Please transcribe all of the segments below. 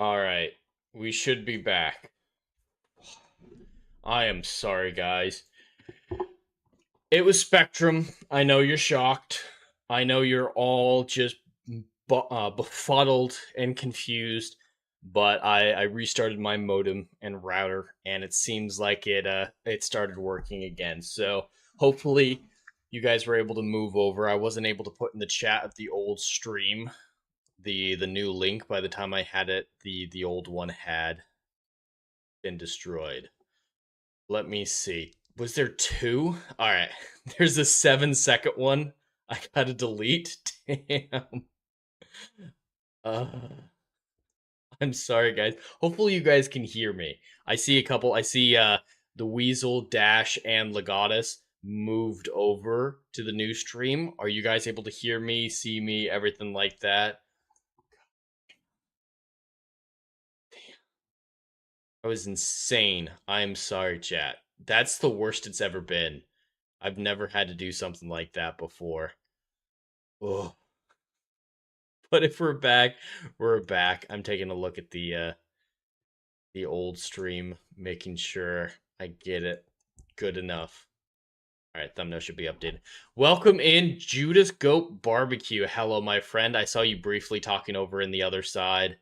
Alright, we should be back. I am sorry, guys. It was Spectrum. I know you're shocked. I know you're all just befuddled and confused. But I restarted my modem and router, and it seems like it started working again. So hopefully you guys were able to move over. I wasn't able to put in the chat of the old stream the new link by the time I had it. The old one had been destroyed. Let me see. Was there two? All right. There's a 7-second one. I gotta delete. Damn. Uh, I'm sorry, guys. Hopefully, you guys can hear me. I see a couple. I see the Weasel, Dash, and Legatus moved over to the new stream. Are you guys able to hear me, see me, everything like that? That was insane. I'm sorry, chat. That's the worst it's ever been. I've never had to do something like that before. Oh. But if we're back, we're back. I'm taking a look at the old stream, making sure I get it good enough. All right, thumbnail should be updated. Welcome in, Judas Goat Barbecue. Hello, my friend. I saw you briefly talking over in the other side,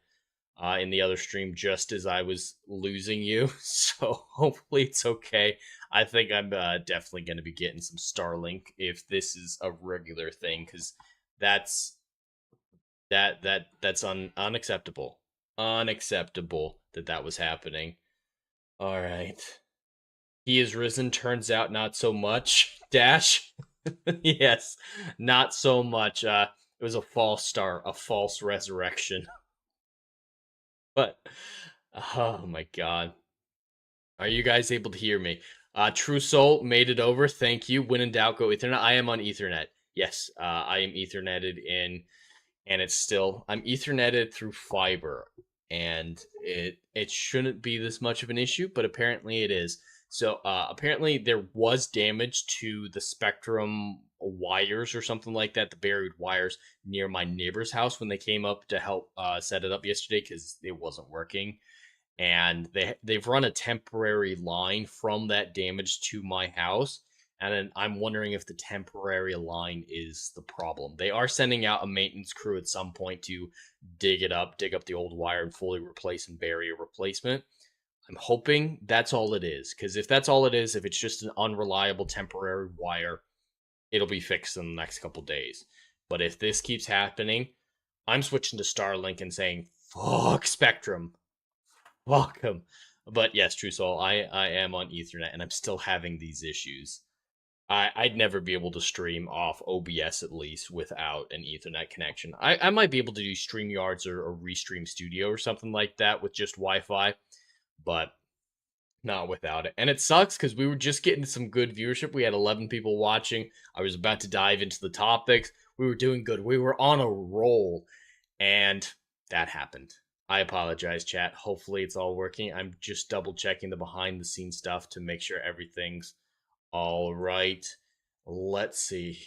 in the other stream, just as I was losing you. So hopefully it's okay. I think I'm definitely going to be getting some Starlink if this is a regular thing, because that's that's unacceptable. Unacceptable that was happening. All right. He is risen. Turns out not so much. Dash. Yes, not so much. It was a false start, a false resurrection. But oh my god, are you guys able to hear me? True Soul made it over. Thank you. When in doubt, go Ethernet. I am on Ethernet. Yes, I am Etherneted in, and it's still I'm Etherneted through fiber, and it shouldn't be this much of an issue, but apparently it is. So apparently there was damage to the Spectrum wires or something like that, the buried wires near my neighbor's house when they came up to help set it up yesterday because it wasn't working, and they've run a temporary line from that damage to my house. And then I'm wondering if the temporary line is the problem. They are sending out a maintenance crew at some point to dig up the old wire and fully replace and bury a replacement. I'm hoping that's all it is, because if that's all it is, if it's just an unreliable temporary wire, it'll be fixed in the next couple days. But if this keeps happening, I'm switching to Starlink and saying, fuck Spectrum. Welcome. But yes, True Soul, I am on Ethernet and I'm still having these issues. I'd never be able to stream off OBS at least without an Ethernet connection. I might be able to do StreamYards or Restream Studio or something like that with just Wi-Fi, but not without it. And it sucks because we were just getting some good viewership. We had 11 people watching. I was about to dive into the topics. We were doing good. We were on a roll, and that happened. I apologize, chat. Hopefully it's all working. I'm just double checking the behind the scenes stuff to make sure everything's all right. Let's see.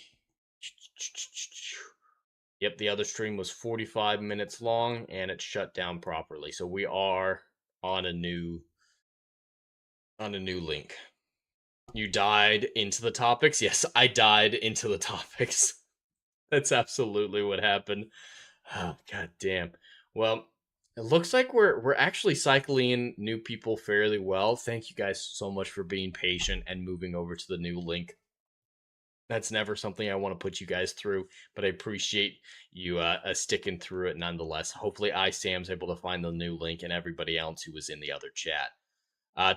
Yep, the other stream was 45 minutes long and it shut down properly. So we are on a new link. You died into the topics? Yes, I died into the topics. That's absolutely what happened. Oh, god damn. Well, it looks like we're actually cycling in new people fairly well. Thank you guys so much for being patient and moving over to the new link. That's never something I want to put you guys through, but I appreciate you sticking through it nonetheless. Hopefully, Sam's able to find the new link and everybody else who was in the other chat.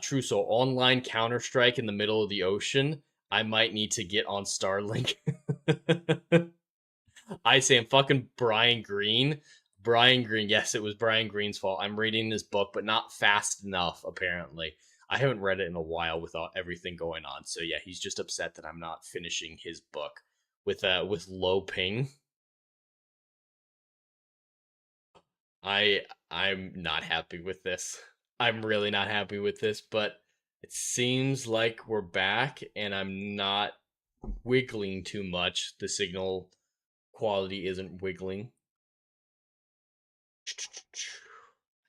True. So online Counter Strike in the middle of the ocean. I might need to get on Starlink. I say I'm fucking Brian Green. Brian Green. Yes, it was Brian Green's fault. I'm reading this book, but not fast enough. Apparently, I haven't read it in a while with everything going on. So yeah, he's just upset that I'm not finishing his book with low ping. I'm not happy with this. I'm really not happy with this, but it seems like we're back and I'm not wiggling too much. The signal quality isn't wiggling.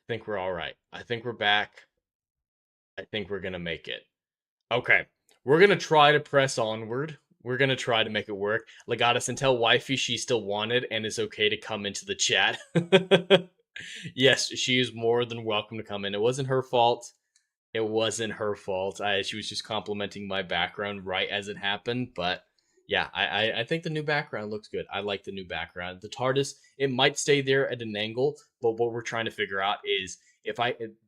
think we're all right. I think we're back. I think we're gonna make it. Okay, we're gonna try to press onward. We're gonna try to make it work. Legatus, and tell wifey she's still wanted and is okay to come into the chat. Yes, she is more than welcome to come in. It wasn't her fault. It wasn't her fault. She was just complimenting my background right as it happened. But yeah, I think the new background looks good. I like the new background. The TARDIS, it might stay there at an angle, but what we're trying to figure out is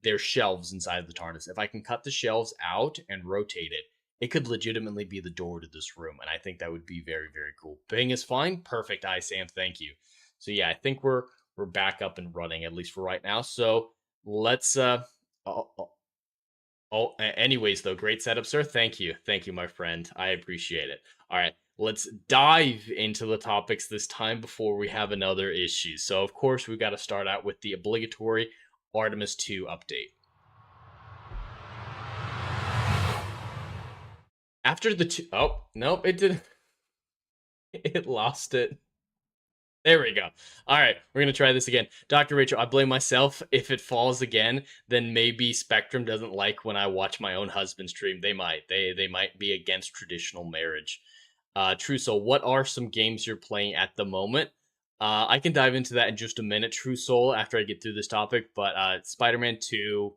there's shelves inside of the TARDIS. If I can cut the shelves out and rotate it, it could legitimately be the door to this room, and I think that would be very, very cool. Bing is fine. Perfect, Sam. Thank you. So yeah, I think we're back up and running, at least for right now. So let's anyways, though, great setup, sir. Thank you. Thank you, my friend. I appreciate it. All right, let's dive into the topics this time before we have another issue. So, of course, we've got to start out with the obligatory Artemis 2 update. After the two... Oh, nope, it didn't. It lost it. There we go. All right, we're going to try this again. Dr. Rachel, I blame myself. If it falls again, then maybe Spectrum doesn't like when I watch my own husband stream. They might. They might be against traditional marriage. True Soul, what are some games you're playing at the moment? I can dive into that in just a minute, True Soul, after I get through this topic. But Spider-Man 2,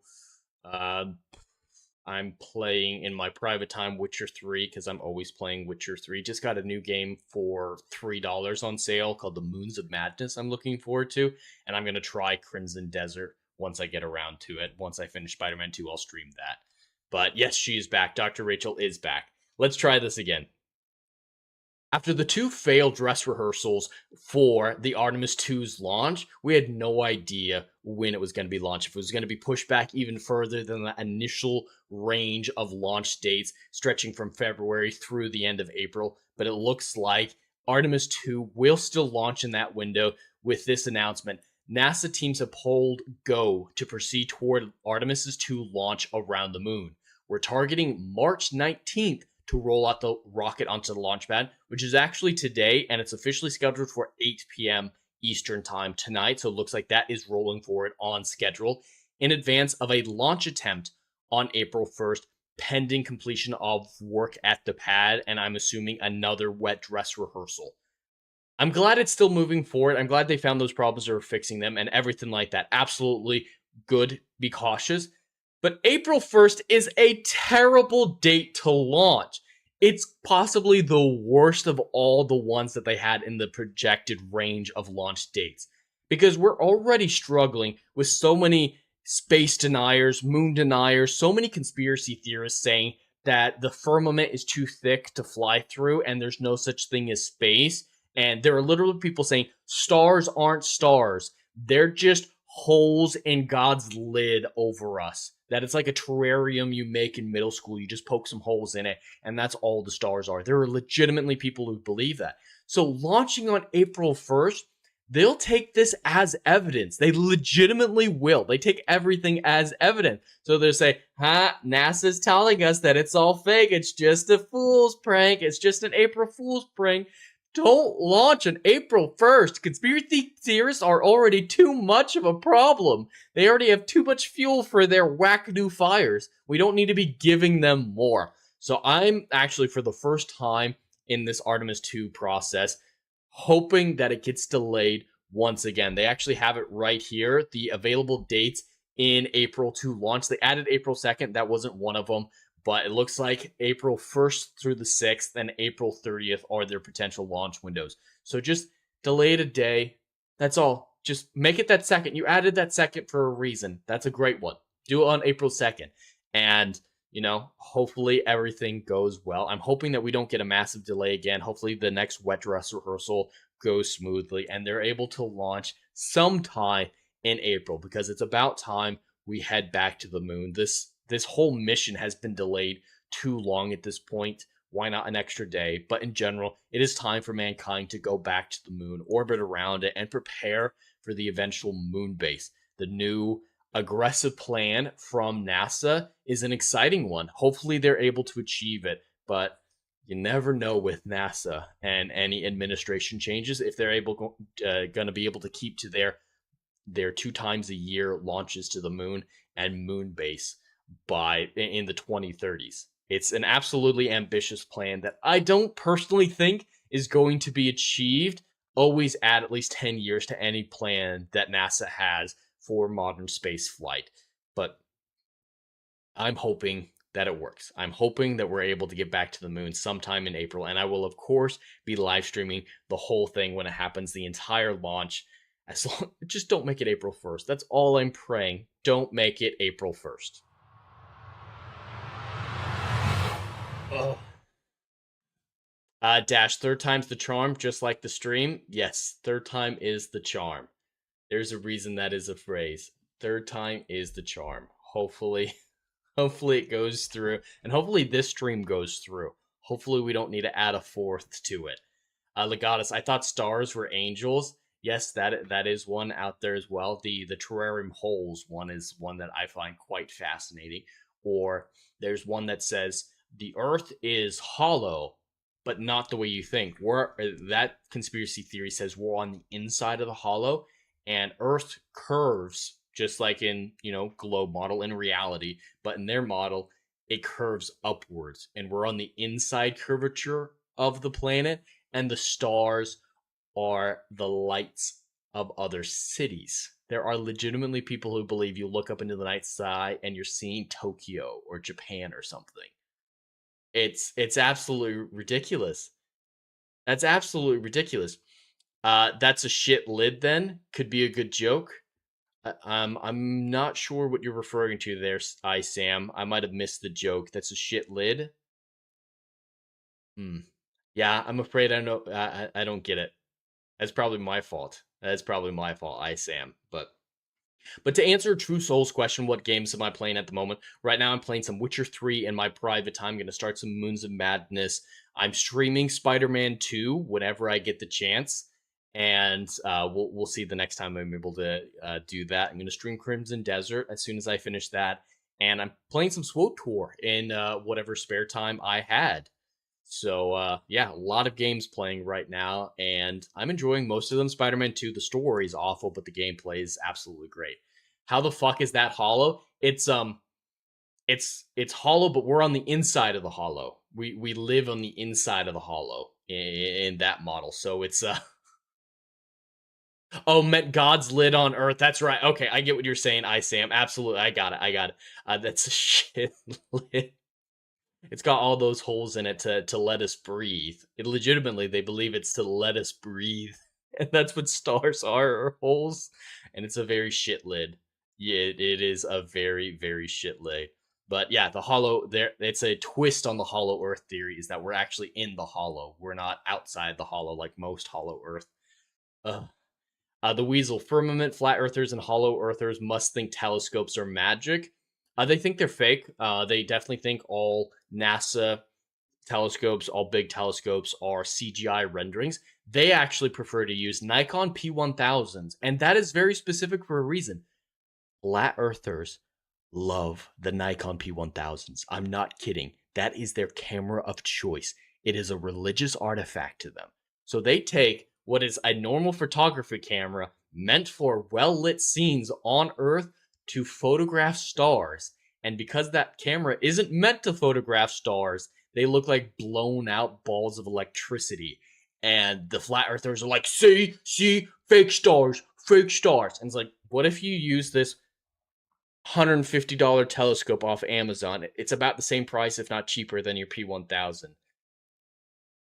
I'm playing in my private time Witcher 3 because I'm always playing Witcher 3. Just got a new game for $3 on sale called The Moons of Madness I'm looking forward to. And I'm going to try Crimson Desert once I get around to it. Once I finish Spider-Man 2, I'll stream that. But yes, she is back. Dr. Rachel is back. Let's try this again. After the two failed dress rehearsals for the Artemis 2's launch, we had no idea when it was going to be launched. If it was going to be pushed back even further than the initial range of launch dates, stretching from February through the end of April. But it looks like Artemis 2 will still launch in that window with this announcement. NASA teams have pulled go to proceed toward Artemis 2 launch around the moon. We're targeting March 19th to roll out the rocket onto the launch pad, which is actually today, and it's officially scheduled for 8 p.m. Eastern time tonight. So it looks like that is rolling forward on schedule in advance of a launch attempt on April 1st, pending completion of work at the pad, and I'm assuming another wet dress rehearsal. I'm glad it's still moving forward. I'm glad they found those problems or are fixing them and everything like that. Absolutely good. Be cautious. But April 1st is a terrible date to launch. It's possibly the worst of all the ones that they had in the projected range of launch dates. Because we're already struggling with so many space deniers, moon deniers, so many conspiracy theorists saying that the firmament is too thick to fly through and there's no such thing as space. And there are literally people saying stars aren't stars. They're just holes in God's lid over us. That it's like a terrarium you make in middle school. You just poke some holes in it, and that's all the stars are. There are legitimately people who believe that. So launching on April 1st, they'll take this as evidence. They legitimately will. They take everything as evidence. So they'll say, NASA's telling us that it's all fake. It's just a fool's prank. It's just an April Fool's prank. Don't launch on April 1st. Conspiracy theorists are already too much of a problem. They already have too much fuel for their wackadoo fires. We don't need to be giving them more. So I'm actually, for the first time in this Artemis 2 process, hoping that it gets delayed once again. They actually have it right here, the available dates in April to launch. They added April 2nd. That wasn't one of them. But it looks like April 1st through the 6th and April 30th are their potential launch windows. So just delay it a day. That's all. Just make it that second. You added that second for a reason. That's a great one. Do it on April 2nd. And, hopefully everything goes well. I'm hoping that we don't get a massive delay again. Hopefully the next wet dress rehearsal goes smoothly and they're able to launch sometime in April because it's about time we head back to the moon. This whole mission has been delayed too long at this point. Why not an extra day? But in general, it is time for mankind to go back to the moon, orbit around it, and prepare for the eventual moon base. The new aggressive plan from NASA is an exciting one. Hopefully they're able to achieve it, but you never know with NASA and any administration changes if they're going to be able to keep to their their 2 times a year launches to the moon and moon base in the 2030s. It's an absolutely ambitious plan that I don't personally think is going to be achieved. Always add at least 10 years to any plan that NASA has for modern space flight. But I'm hoping that it works. I'm hoping that we're able to get back to the moon sometime in April, and I will, of course, be live streaming the whole thing when it happens, the entire launch. As long, just don't make it April 1st. That's all I'm praying. Don't make it April 1st. Oh. Dash, third time's the charm, just like the stream. Yes, third time is the charm. There's a reason that is a phrase. Third time is the charm. Hopefully it goes through, and hopefully this stream goes through. Hopefully we don't need to add a fourth to it. Legatus, I thought stars were angels. Yes, that is one out there as well. The terrarium holes one is one that I find quite fascinating. Or there's one that says the Earth is hollow, but not the way you think. That conspiracy theory says we're on the inside of the hollow, and Earth curves just like in, globe model in reality, but in their model, it curves upwards, and we're on the inside curvature of the planet, and the stars are the lights of other cities. There are legitimately people who believe you look up into the night sky and you're seeing Tokyo or Japan or something. It's absolutely ridiculous. That's absolutely ridiculous. That's a shit lid then. Could be a good joke. I'm not sure what you're referring to there, Sam. I might have missed the joke. That's a shit lid. Yeah, I'm afraid I know. I don't get it. That's probably my fault. Sam. But to answer True Soul's question, what games am I playing at the moment? Right now, I'm playing some Witcher 3 in my private time. I'm going to start some Moons of Madness. I'm streaming Spider-Man 2 whenever I get the chance. And we'll see the next time I'm able to do that. I'm going to stream Crimson Desert as soon as I finish that. And I'm playing some SWOTOR in whatever spare time I had. So, yeah, a lot of games playing right now, and I'm enjoying most of them. Spider-Man 2, the story is awful, but the gameplay is absolutely great. How the fuck is that hollow? It's hollow, but we're on the inside of the hollow. We live on the inside of the hollow in that model. So it's oh, meant God's lid on Earth. That's right. Okay, I get what you're saying, Sam. Absolutely, I got it. That's a shit lid. It's got all those holes in it to let us breathe. They believe it's to let us breathe. And that's what stars are holes. And it's a very shit lid. Yeah, it is a very, very shit lid. But yeah, the hollow, it's a twist on the hollow Earth theory, is that we're actually in the hollow. We're not outside the hollow like most hollow Earth. The Weasel, firmament, flat earthers, and hollow earthers must think telescopes are magic. They think they're fake. They definitely think all NASA telescopes, all big telescopes, are CGI renderings. They actually prefer to use Nikon P1000s, and that is very specific for a reason. Flat earthers love the Nikon P1000s. I'm not kidding. That is their camera of choice. It is a religious artifact to them. So they take what is a normal photography camera meant for well-lit scenes on Earth to photograph stars. And because that camera isn't meant to photograph stars, they look like blown out balls of electricity. And the flat earthers are like, see, fake stars. And it's like, what if you use this $150 telescope off Amazon? It's about the same price, if not cheaper, than your P1000.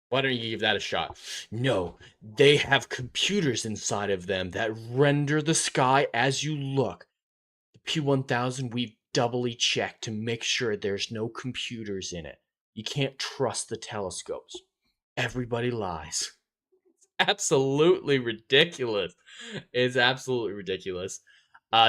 Why don't you give that a shot? No, they have computers inside of them that render the sky as you look. The P1000, we've doubly checked to make sure there's no computers in it. You can't trust the telescopes. Everybody lies. Absolutely ridiculous. It's absolutely ridiculous.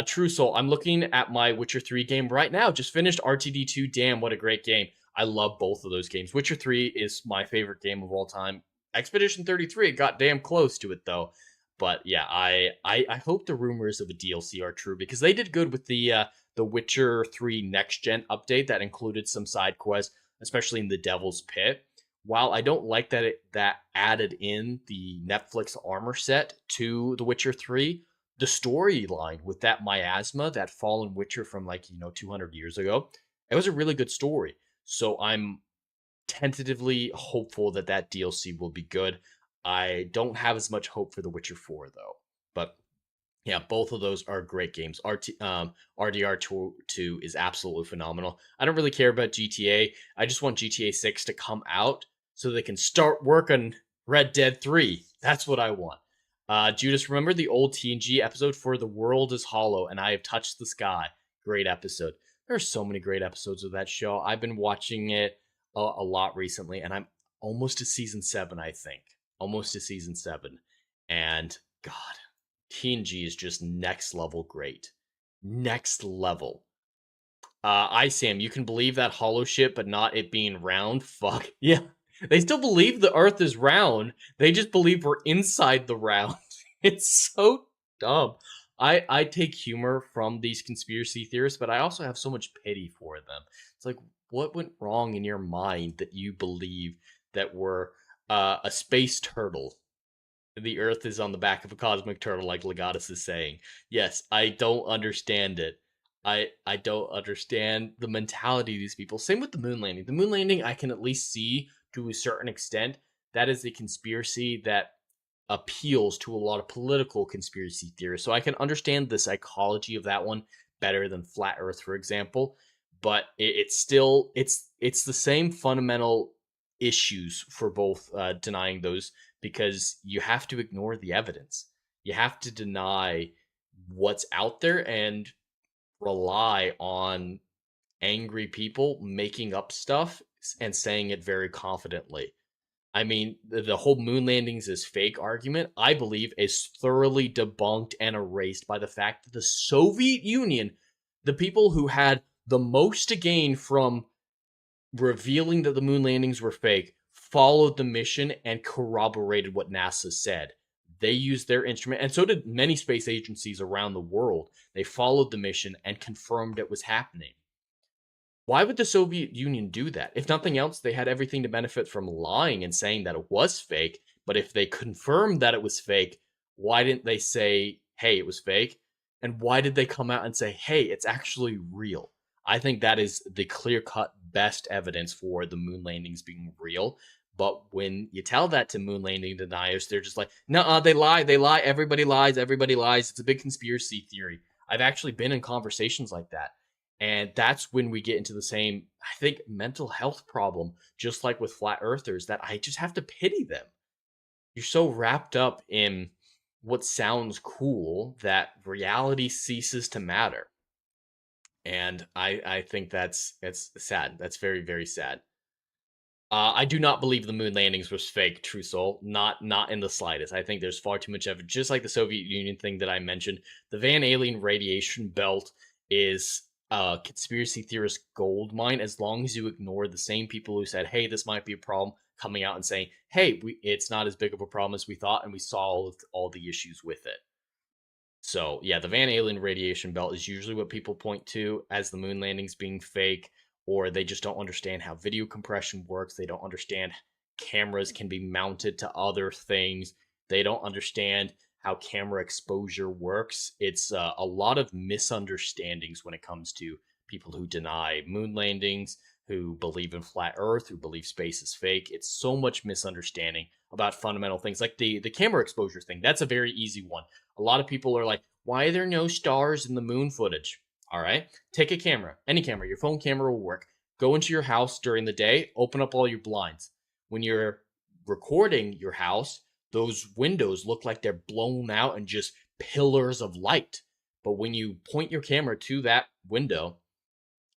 True Soul, I'm looking at my Witcher 3 game right now. Just finished RTD2. Damn, what a great game. I love both of those games. Witcher 3 is my favorite game of all time. Expedition 33, it got damn close to it, though. But yeah, I hope the rumors of a DLC are true, because they did good with the Witcher 3 Next Gen update that included some side quests, especially in the Devil's Pit. While I don't like that that added in the Netflix armor set to The Witcher 3, the storyline with that miasma, that fallen witcher from like, 200 years ago, it was a really good story. So I'm tentatively hopeful that that DLC will be good. I don't have as much hope for The Witcher 4 though. But yeah, both of those are great games. RDR2 is absolutely phenomenal. I don't really care about GTA. I just want GTA 6 to come out so they can start work on Red Dead 3. That's what I want. Judas, remember the old TNG episode for The World is Hollow and I Have Touched the Sky? Great episode. There are so many great episodes of that show. I've been watching it a lot recently, and I'm almost to season 7, I think. Almost to season 7. And God, TNG is just next level great. Next level. Sam, you can believe that hollow shit, but not it being round? Fuck. Yeah. They still believe the Earth is round. They just believe we're inside the round. It's so dumb. I take humor from these conspiracy theorists, but I also have so much pity for them. It's like, what went wrong in your mind that you believe that we're a space turtle? The Earth is on the back of a cosmic turtle, like Legatus is saying. Yes, I don't understand it. I don't understand the mentality of these people. Same with the moon landing. The moon landing, I can at least see to a certain extent. That is a conspiracy that appeals to a lot of political conspiracy theorists. So I can understand the psychology of that one better than flat Earth, for example. But it's still it's the same fundamental issues for both denying those, because you have to ignore the evidence. You have to deny what's out there and rely on angry people making up stuff and saying it very confidently. I mean, the whole moon landings is fake argument, I believe, is thoroughly debunked and erased by the fact that the Soviet Union, the people who had the most to gain from revealing that the moon landings were fake, followed the mission and corroborated what NASA said. They used their instrument, and so did many space agencies around the world. They followed the mission and confirmed it was happening. Why would the Soviet Union do that? If nothing else, they had everything to benefit from lying and saying that it was fake. But if they confirmed that it was fake, why didn't they say, hey, it was fake? And why did they come out and say, hey, it's actually real? I think that is the clear-cut best evidence for the moon landings being real. But when you tell that to moon landing deniers, they're just like, no, they lie, everybody lies, it's a big conspiracy theory. I've actually been in conversations like that. And that's when we get into the same, I think, mental health problem, just like with flat earthers, that I just have to pity them. You're so wrapped up in what sounds cool that reality ceases to matter. And I think that's sad. That's very, very sad. I do not believe the moon landings was fake, True Soul. Not in the slightest. I think there's far too much evidence. Just like the Soviet Union thing that I mentioned, the Van Allen radiation belt is a conspiracy theorist gold mine, as long as you ignore the same people who said, hey, this might be a problem, coming out and saying, hey, it's not as big of a problem as we thought, and we solved all the issues with it. So yeah, the Van Allen radiation belt is usually what people point to as the moon landings being fake, or they just don't understand how video compression works. They don't understand cameras can be mounted to other things. They don't understand how camera exposure works. It's a lot of misunderstandings when it comes to people who deny moon landings, who believe in flat Earth, who believe space is fake. It's so much misunderstanding about fundamental things, like the camera exposure thing. That's a very easy one. A lot of people are like, why are there no stars in the moon footage? All right, take a camera, any camera, your phone camera will work. Go into your house during the day, open up all your blinds. When you're recording your house, those windows look like they're blown out and just pillars of light. But when you point your camera to that window,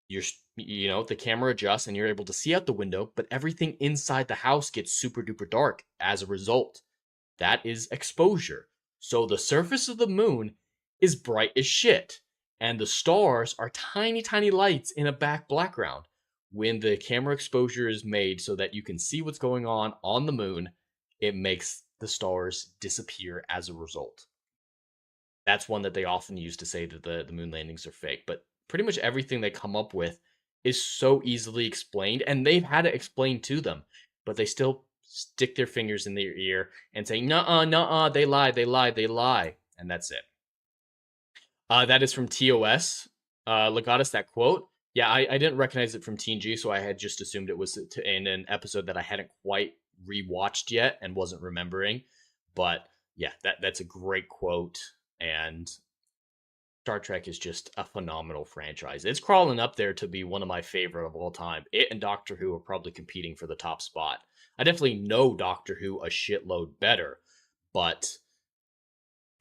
the camera adjusts and you're able to see out the window, but everything inside the house gets super duper dark as a result. That is exposure. So the surface of the moon is bright as shit, and the stars are tiny, tiny lights in a background. When the camera exposure is made so that you can see what's going on the moon, it makes the stars disappear as a result. That's one that they often use to say that the moon landings are fake. But pretty much everything they come up with is so easily explained, and they've had it explained to them, but they still stick their fingers in their ear and say, nuh-uh, they lie, and that's it. That is from TOS. Legatus, that quote. Yeah, I didn't recognize it from TNG, so I had just assumed it was in an episode that I hadn't quite rewatched yet and wasn't remembering. But yeah, that's a great quote. And Star Trek is just a phenomenal franchise. It's crawling up there to be one of my favorite of all time. It and Doctor Who are probably competing for the top spot. I definitely know Doctor Who a shitload better, but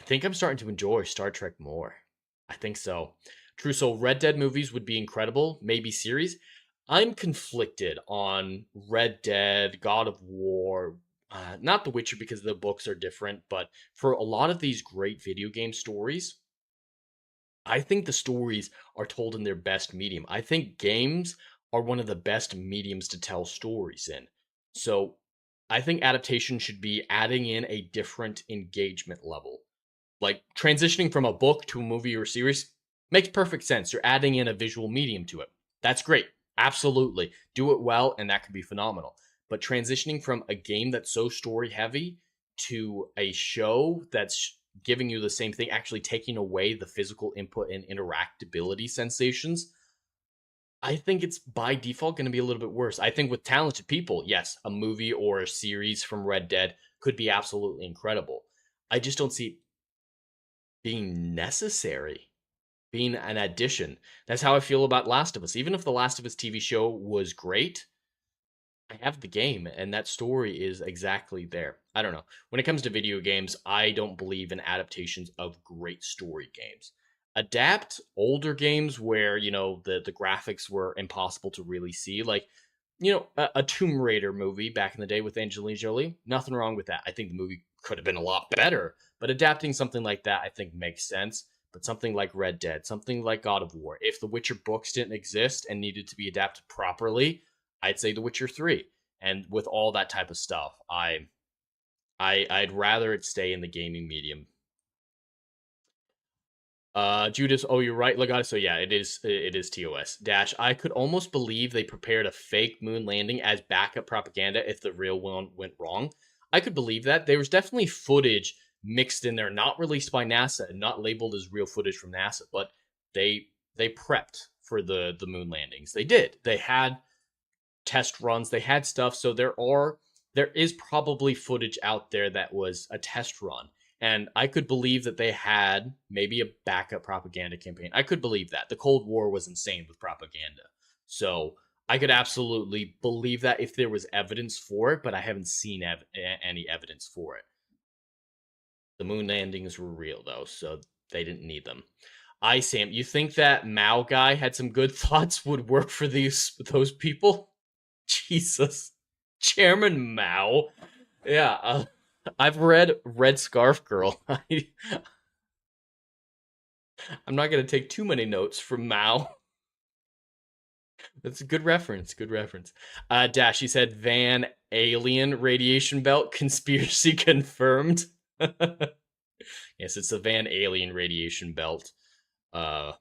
I think I'm starting to enjoy Star Trek more. I think so. True Soul, Red Dead movies would be incredible, maybe series. I'm conflicted on Red Dead, God of War, not The Witcher because the books are different, but for a lot of these great video game stories, I think the stories are told in their best medium. I think games are one of the best mediums to tell stories in. So I think adaptation should be adding in a different engagement level. Like transitioning from a book to a movie or series makes perfect sense. You're adding in a visual medium to it. That's great. Absolutely. Do it well, and that could be phenomenal. But transitioning from a game that's so story heavy to a show that's giving you the same thing, actually taking away the physical input and interactability sensations, I think it's by default going to be a little bit worse. I think with talented people, yes, a movie or a series from Red Dead could be absolutely incredible. I just don't see being necessary, being an addition. That's how I feel about Last of Us. Even if the Last of Us TV show was great, I have the game, and that story is exactly there. I don't know. When it comes to video games, I don't believe in adaptations of great story games. Adapt older games where, the graphics were impossible to really see. Like, a Tomb Raider movie back in the day with Angelina Jolie. Nothing wrong with that. I think the movie could have been a lot better, but adapting something like that, I think, makes sense. But something like Red Dead, something like God of War, if the Witcher books didn't exist and needed to be adapted properly, I'd say The Witcher 3. And with all that type of stuff, I'd rather it stay in the gaming medium. Judas, oh, you're right, Legato. So yeah, it is TOS. Dash, I could almost believe they prepared a fake moon landing as backup propaganda if the real one went wrong. I could believe that. There was definitely footage mixed in there, not released by NASA and not labeled as real footage from NASA, but they prepped for the moon landings. They did. They had test runs, they had stuff, so there is probably footage out there that was a test run. And I could believe that they had maybe a backup propaganda campaign. I could believe that. The Cold War was insane with propaganda. So I could absolutely believe that if there was evidence for it, but I haven't seen any evidence for it. The moon landings were real, though, so they didn't need them. Sam, you think that Mao guy had some good thoughts would work for those people? Jesus. Chairman Mao. Yeah, I've read Red Scarf Girl. I'm not going to take too many notes from Mao. That's a good reference. Good reference. Dash, he said Van Alien radiation belt conspiracy confirmed. Yes, it's the Van Alien radiation belt. Uh,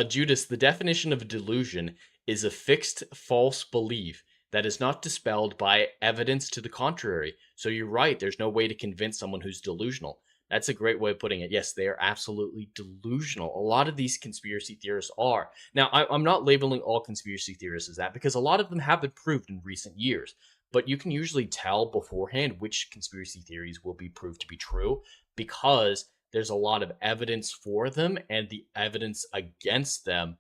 Judas, the definition of delusion is a fixed false belief that is not dispelled by evidence to the contrary. So you're right, there's no way to convince someone who's delusional. That's a great way of putting it. Yes, they are absolutely delusional. A lot of these conspiracy theorists are. Now, I'm not labeling all conspiracy theorists as that because a lot of them have been proved in recent years. But you can usually tell beforehand which conspiracy theories will be proved to be true because there's a lot of evidence for them and the evidence against them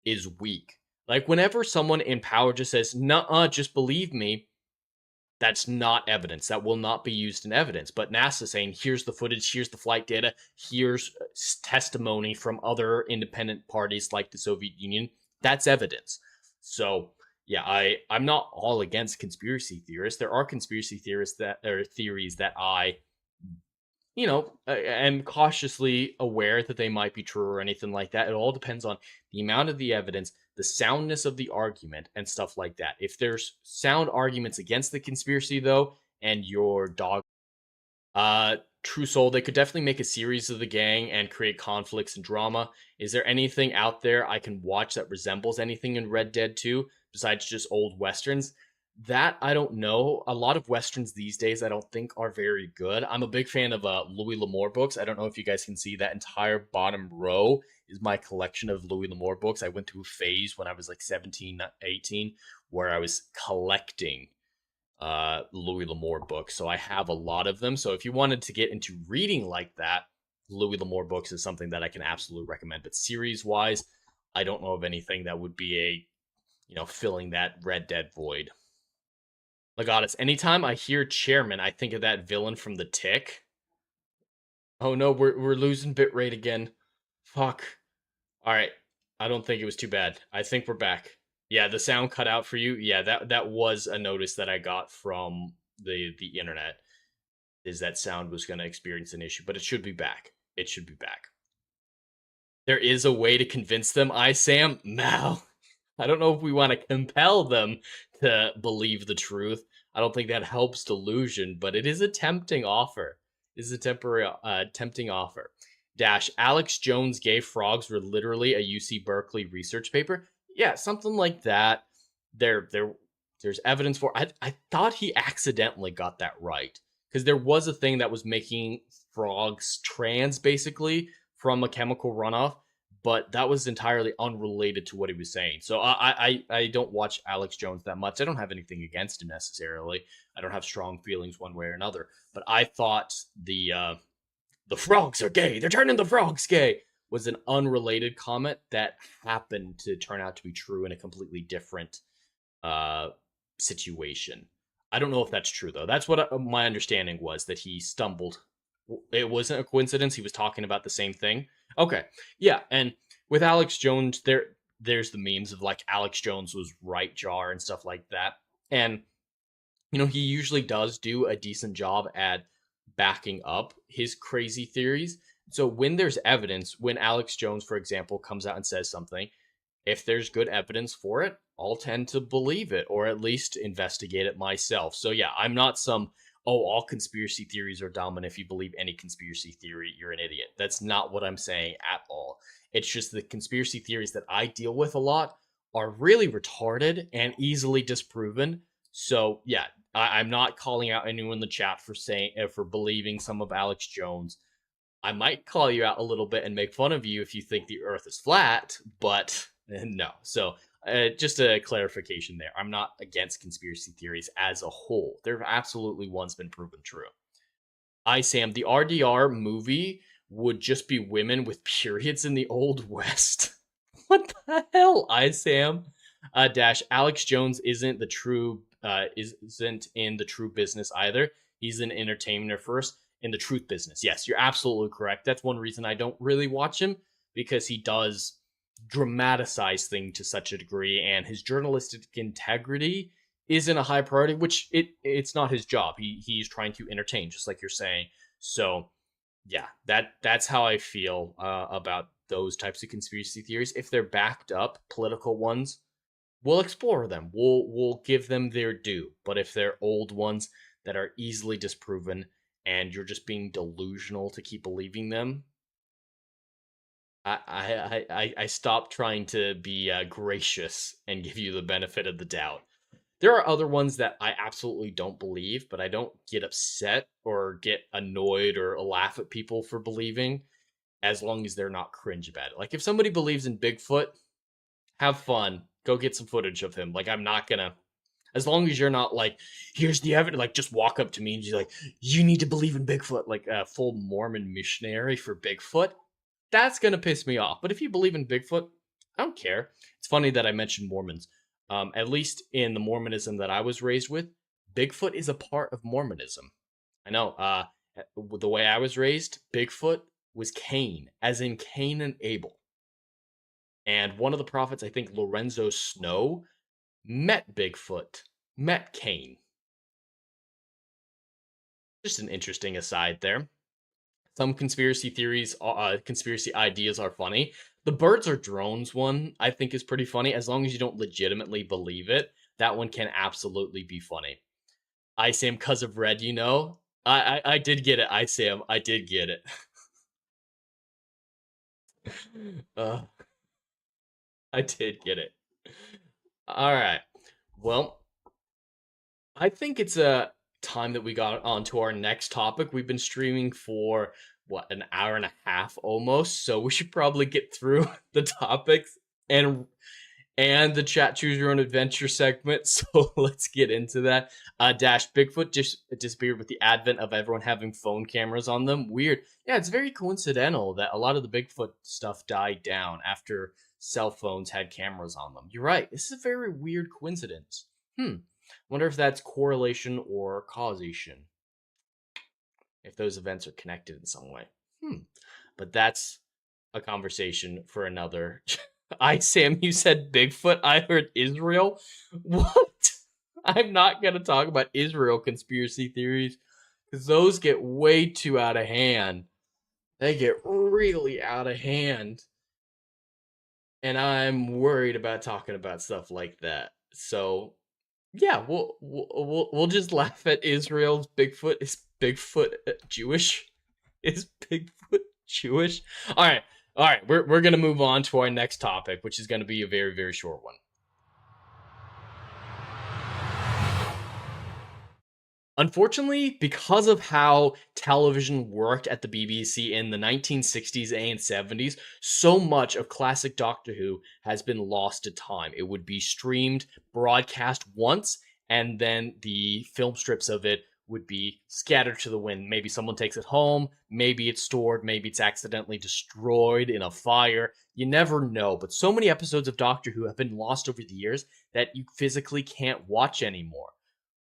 is weak. Like whenever someone in power just says, "Nuh-uh, just believe me," that's not evidence. That will not be used in evidence. But NASA saying, "Here's the footage, here's the flight data, here's testimony from other independent parties like the Soviet Union," that's evidence. So yeah, I'm not all against conspiracy theorists. There are conspiracy theorists that or theories that I am cautiously aware that they might be true or anything like that. It all depends on the amount of the evidence, the soundness of the argument, and stuff like that. If there's sound arguments against the conspiracy, though, and your dog, True Soul, they could definitely make a series of the gang and create conflicts and drama. Is there anything out there I can watch that resembles anything in Red Dead 2 besides just old westerns? That I don't know. A lot of westerns these days I don't think are very good. I'm a big fan of Louis L'Amour books. I don't know if you guys can see that entire bottom row is my collection of Louis L'Amour books. I went through a phase when I was like 17, 18 where I was collecting Louis L'Amour books. So I have a lot of them. So if you wanted to get into reading like that, Louis L'Amour books is something that I can absolutely recommend. But series wise, I don't know of anything that would be a, filling that Red Dead void. Legatus, anytime I hear chairman, I think of that villain from The Tick. Oh no, we're losing bitrate again. Fuck. Alright. I don't think it was too bad. I think we're back. Yeah, the sound cut out for you. Yeah, that was a notice that I got from the internet. Is that sound was gonna experience an issue, but it should be back. It should be back. There is a way to convince them, Sam. Mal. I don't know if we want to compel them to believe the truth. I don't think that helps delusion, but it is a tempting offer. It is a temporary tempting offer. Dash, Alex Jones' gay frogs were literally a UC Berkeley research paper. Yeah, something like that. There's evidence for. I thought he accidentally got that right because there was a thing that was making frogs trans basically from a chemical runoff, but that was entirely unrelated to what he was saying. So I don't watch Alex Jones that much. I don't have anything against him necessarily. I don't have strong feelings one way or another. But I thought the frogs are gay. They're turning the frogs gay was an unrelated comment that happened to turn out to be true in a completely different uh, situation. I don't know if that's true though. That's what my understanding was, that he stumbled. It wasn't a coincidence. He was talking about the same thing. Okay, yeah, and with Alex Jones, there's the memes of like Alex Jones was right jar and stuff like that, and he usually does do a decent job at backing up his crazy theories. So when there's evidence, when Alex Jones, for example, comes out and says something, if there's good evidence for it, I'll tend to believe it or at least investigate it myself. So yeah, I'm not some, oh, all conspiracy theories are dumb, and if you believe any conspiracy theory, you're an idiot. That's not what I'm saying at all. It's just the conspiracy theories that I deal with a lot are really retarded and easily disproven. So yeah, I'm not calling out anyone in the chat for saying for believing some of Alex Jones. I might call you out a little bit and make fun of you if you think the Earth is flat, but no. So just a clarification there. I'm not against conspiracy theories as a whole. There have absolutely ones been proven true. Sam, the RDR movie would just be women with periods in the Old West. What the hell, Sam? Dash, Alex Jones isn't isn't in the true business either. He's an entertainer first in the truth business. Yes, you're absolutely correct. That's one reason I don't really watch him, because he does dramatize things to such a degree, and his journalistic integrity isn't a high priority, which it's not his job. He's trying to entertain, just like you're saying. So yeah, that's how I feel about those types of conspiracy theories. If they're backed up, political ones, we'll explore them. We'll give them their due. But if they're old ones that are easily disproven and you're just being delusional to keep believing them, I stop trying to be gracious and give you the benefit of the doubt. There are other ones that I absolutely don't believe, but I don't get upset or get annoyed or laugh at people for believing, as long as they're not cringe about it. Like if somebody believes in Bigfoot, have fun. Go get some footage of him. Like I'm not gonna, as long as you're not like, here's the evidence, like just walk up to me and be like, you need to believe in Bigfoot, like a full Mormon missionary for Bigfoot. That's gonna piss me off. But if you believe in Bigfoot, I don't care. It's funny that I mentioned Mormons. At least in the Mormonism that I was raised with, Bigfoot is a part of Mormonism. I know. The way I was raised, Bigfoot was Cain, as in Cain and Abel. And one of the prophets, I think Lorenzo Snow, met Bigfoot, met Cain. Just an interesting aside there. Some conspiracy theories, conspiracy ideas are funny. The birds are drones one, I think, is pretty funny. As long as you don't legitimately believe it, that one can absolutely be funny. Sam, cause of red, I did get it, Sam. I did get it. uh, I did get it. All right. Well, I think it's a time that we got onto our next topic. We've been streaming for what, an hour and a half almost, so we should probably get through the topics and the chat choose your own adventure segment. So let's get into that. Dash Bigfoot just disappeared with the advent of everyone having phone cameras on them. Weird. Yeah, it's very coincidental that a lot of the Bigfoot stuff died down after cell phones had cameras on them. You're right. This is a very weird coincidence. Wonder if that's correlation or causation. If those events are connected in some way. But that's a conversation for another. Sam, you said Bigfoot. I heard Israel. What? I'm not going to talk about Israel conspiracy theories because those get way too out of hand. They get really out of hand. And I'm worried about talking about stuff like that. So, yeah, we'll just laugh at Israel's Bigfoot. Is Bigfoot Jewish? Is Bigfoot Jewish? All right. We're gonna move on to our next topic, which is gonna be a very, very short one. Unfortunately, because of how television worked at the BBC in the 1960s and 70s, so much of classic Doctor Who has been lost to time. It would be streamed, broadcast once, and then the film strips of it would be scattered to the wind. Maybe someone takes it home, maybe it's stored, maybe it's accidentally destroyed in a fire. You never know. But so many episodes of Doctor Who have been lost over the years that you physically can't watch anymore.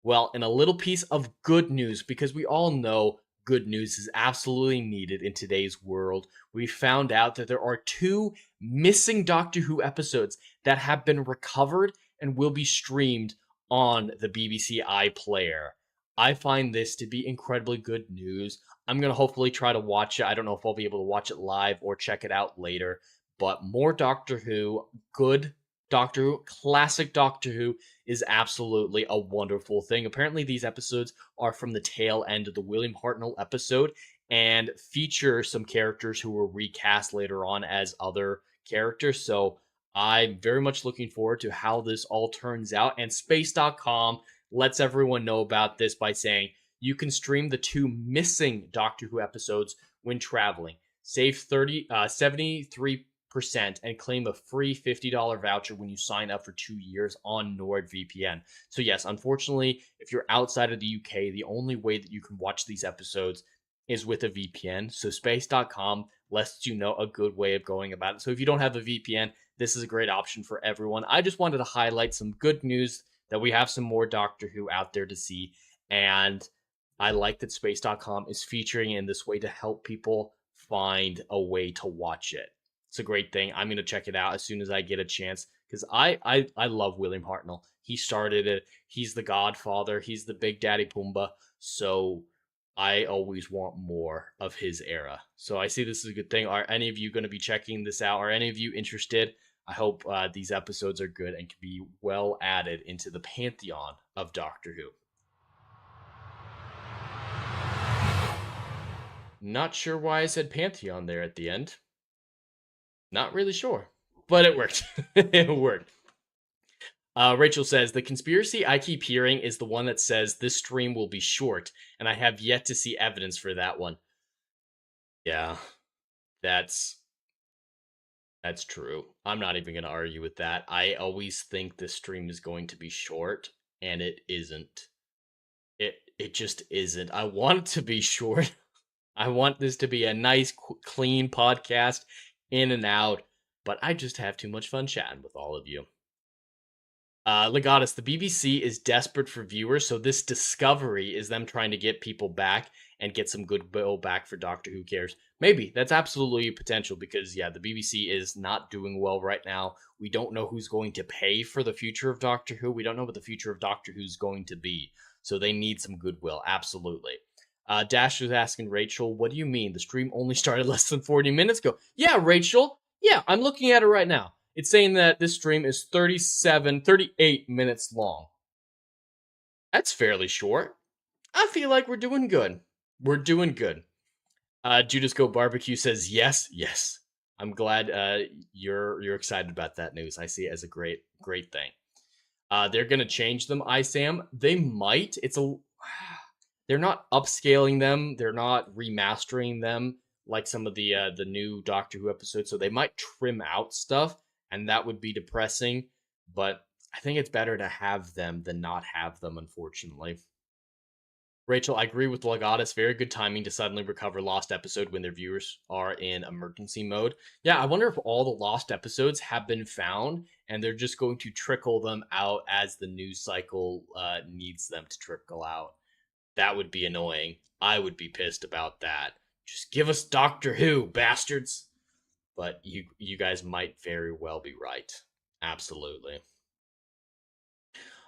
Well, in a little piece of good news, because we all know good news is absolutely needed in today's world, we found out that there are 2 missing Doctor Who episodes that have been recovered and will be streamed on the BBC iPlayer. I find this to be incredibly good news. I'm going to hopefully try to watch it. I don't know if I'll be able to watch it live or check it out later, but more Doctor Who, good Doctor Who, classic Doctor Who is absolutely a wonderful thing. Apparently, these episodes are from the tail end of the William Hartnell episode and feature some characters who were recast later on as other characters. So I'm very much looking forward to how this all turns out. And Space.com lets everyone know about this by saying you can stream the 2 missing Doctor Who episodes when traveling. Save 73% and claim a free $50 voucher when you sign up for 2 years on NordVPN. So yes, unfortunately, if you're outside of the UK, the only way that you can watch these episodes is with a VPN. So space.com lets you know a good way of going about it. So if you don't have a VPN, this is a great option for everyone. I just wanted to highlight some good news that we have some more Doctor Who out there to see. And I like that space.com is featuring in this way to help people find a way to watch it. It's a great thing. I'm going to check it out as soon as I get a chance because I love William Hartnell. He started it. He's the godfather. He's the big daddy Pumbaa. So I always want more of his era. So I see this as a good thing. Are any of you going to be checking this out? Are any of you interested? I hope these episodes are good and can be well added into the pantheon of Doctor Who. Not sure why I said pantheon there at the end. Not really sure, but it worked. It worked. Rachel says, the conspiracy I keep hearing is the one that says this stream will be short, and I have yet to see evidence for that one. Yeah, that's true. I'm not even going to argue with that. I always think this stream is going to be short, and it isn't. It just isn't. I want it to be short. I want this to be a nice, clean podcast, in and out, but I just have too much fun chatting with all of you. Legatus, the BBC is desperate for viewers, so this discovery is them trying to get people back and get some goodwill back for Doctor Who cares. Maybe. That's absolutely potential because, yeah, the BBC is not doing well right now. We don't know who's going to pay for the future of Doctor Who. We don't know what the future of Doctor Who's going to be, so they need some goodwill, absolutely. Dash was asking Rachel, what do you mean? The stream only started less than 40 minutes ago. Yeah, Rachel. Yeah, I'm looking at it right now. It's saying that this stream is 38 minutes long. That's fairly short. I feel like we're doing good. We're doing good. Judas Go Barbecue says yes. I'm glad you're excited about that news. I see it as a great thing. They're gonna change them, ISAM. They might. They're not upscaling them. They're not remastering them like some of the new Doctor Who episodes. So they might trim out stuff, and that would be depressing. But I think it's better to have them than not have them, unfortunately. Rachel, I agree with Legatus. Very good timing to suddenly recover lost episode when their viewers are in emergency mode. Yeah, I wonder if all the lost episodes have been found and they're just going to trickle them out as the news cycle needs them to trickle out. That would be annoying. I would be pissed about that. Just give us Doctor Who, bastards. But you guys might very well be right. Absolutely.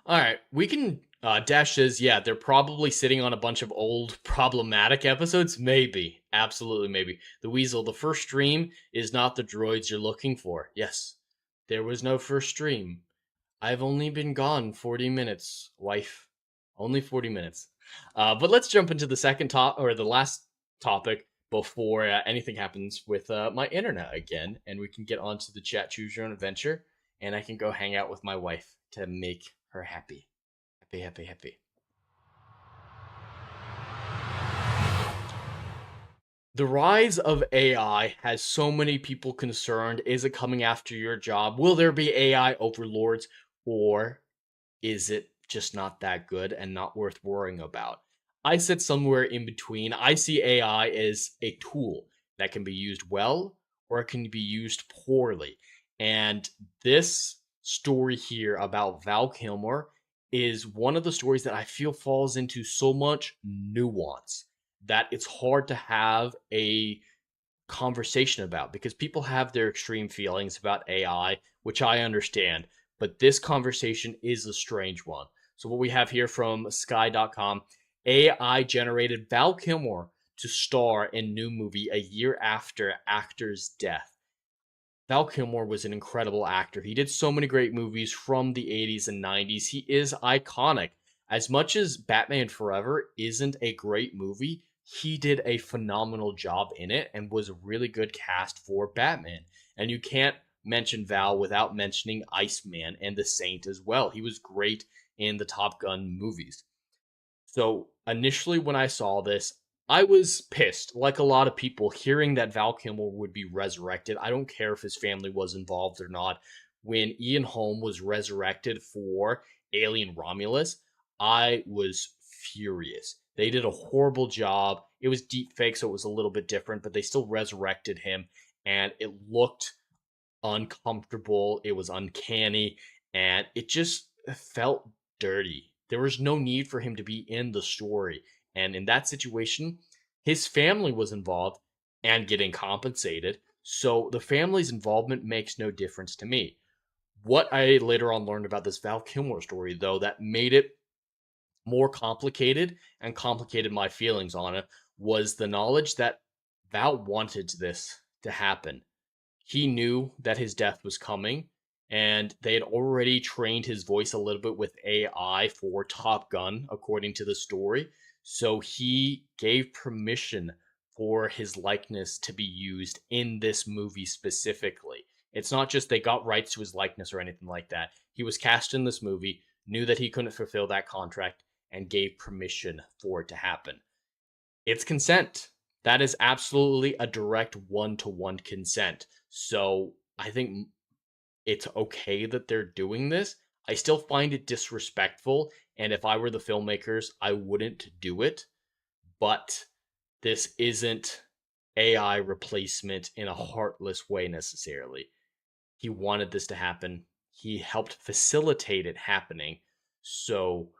All right, we can. Dash says, yeah, they're probably sitting on a bunch of old problematic episodes. Maybe, absolutely, maybe. The Weasel, the first stream is not the droids you're looking for. Yes, there was no first stream. I've only been gone 40 minutes, wife. Only 40 minutes. But let's jump into the the last topic before anything happens with my internet again, and we can get onto the chat. Choose your own adventure, and I can go hang out with my wife to make her happy. Happy, happy, happy. The rise of AI has so many people concerned. Is it coming after your job? Will there be AI overlords? Or is it just not that good and not worth worrying about? I sit somewhere in between. I see AI as a tool that can be used well or it can be used poorly. And this story here about Val Kilmer is one of the stories that I feel falls into so much nuance that it's hard to have a conversation about because people have their extreme feelings about AI, which I understand, but this conversation is a strange one. So, what we have here from Sky.com, AI generated Val Kilmer to star in new movie a year after actor's death. Val Kilmer was an incredible actor. He did so many great movies from the 80s and 90s. He is iconic. As much as Batman Forever isn't a great movie, he did a phenomenal job in it and was a really good cast for Batman. And you can't mention Val without mentioning Iceman and The Saint as well. He was great in the Top Gun movies. So initially, when I saw this, I was pissed, like a lot of people, hearing that Val Kilmer would be resurrected. I don't care if his family was involved or not. When Ian Holm was resurrected for Alien Romulus, I was furious. They did a horrible job. It was deep fake, so it was a little bit different, but they still resurrected him, and it looked uncomfortable. It was uncanny, and it just felt dirty. There was no need for him to be in the story. And in that situation, his family was involved and getting compensated. So the family's involvement makes no difference to me. What I later on learned about this Val Kilmer story, though, that made it more complicated and complicated my feelings on it was the knowledge that Val wanted this to happen. He knew that his death was coming, and they had already trained his voice a little bit with AI for Top Gun, according to the story. So he gave permission for his likeness to be used in this movie specifically. It's not just they got rights to his likeness or anything like that. He was cast in this movie, knew that he couldn't fulfill that contract, and gave permission for it to happen. It's consent. That is absolutely a direct one-to-one consent. So I think it's okay that they're doing this. I still find it disrespectful, and if I were the filmmakers, I wouldn't do it. But this isn't AI replacement in a heartless way necessarily. He wanted this to happen. He helped facilitate it happening. So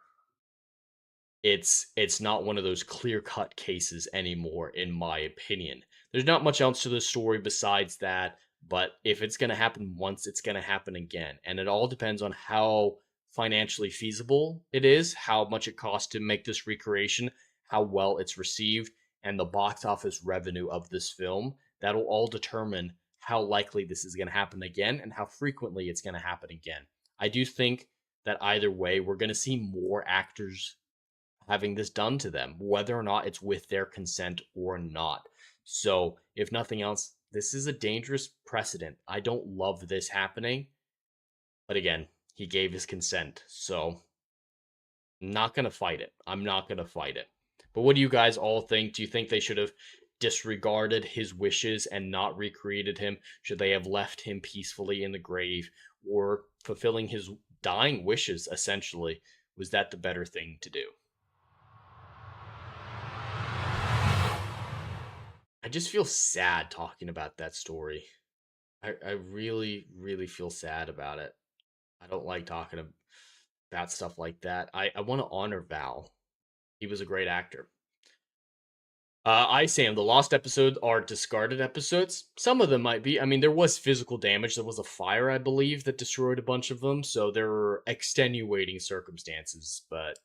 it's not one of those clear-cut cases anymore, in my opinion. There's not much else to the story besides that, but if it's going to happen once, it's going to happen again. And it all depends on how financially feasible it is, how much it costs to make this recreation, how well it's received, and the box office revenue of this film. That'll all determine how likely this is going to happen again and how frequently it's going to happen again. I do think that either way, we're going to see more actors having this done to them, whether or not it's with their consent or not. So, if nothing else, this is a dangerous precedent. I don't love this happening. But again, He gave his consent, so I'm not gonna fight it. I'm not gonna fight it. But what do you guys all think? Do you think they should have disregarded his wishes and not recreated him? Should they have left him peacefully in the grave, or fulfilling his dying wishes, essentially? Was that the better thing to do? I just feel sad talking about that story. I really, really feel sad about it. I don't like talking about stuff like that. I want to honor Val. He was a great actor. Sam, the lost episodes are discarded episodes. Some of them might be. I mean, there was physical damage. There was a fire, I believe, that destroyed a bunch of them. So there were extenuating circumstances. But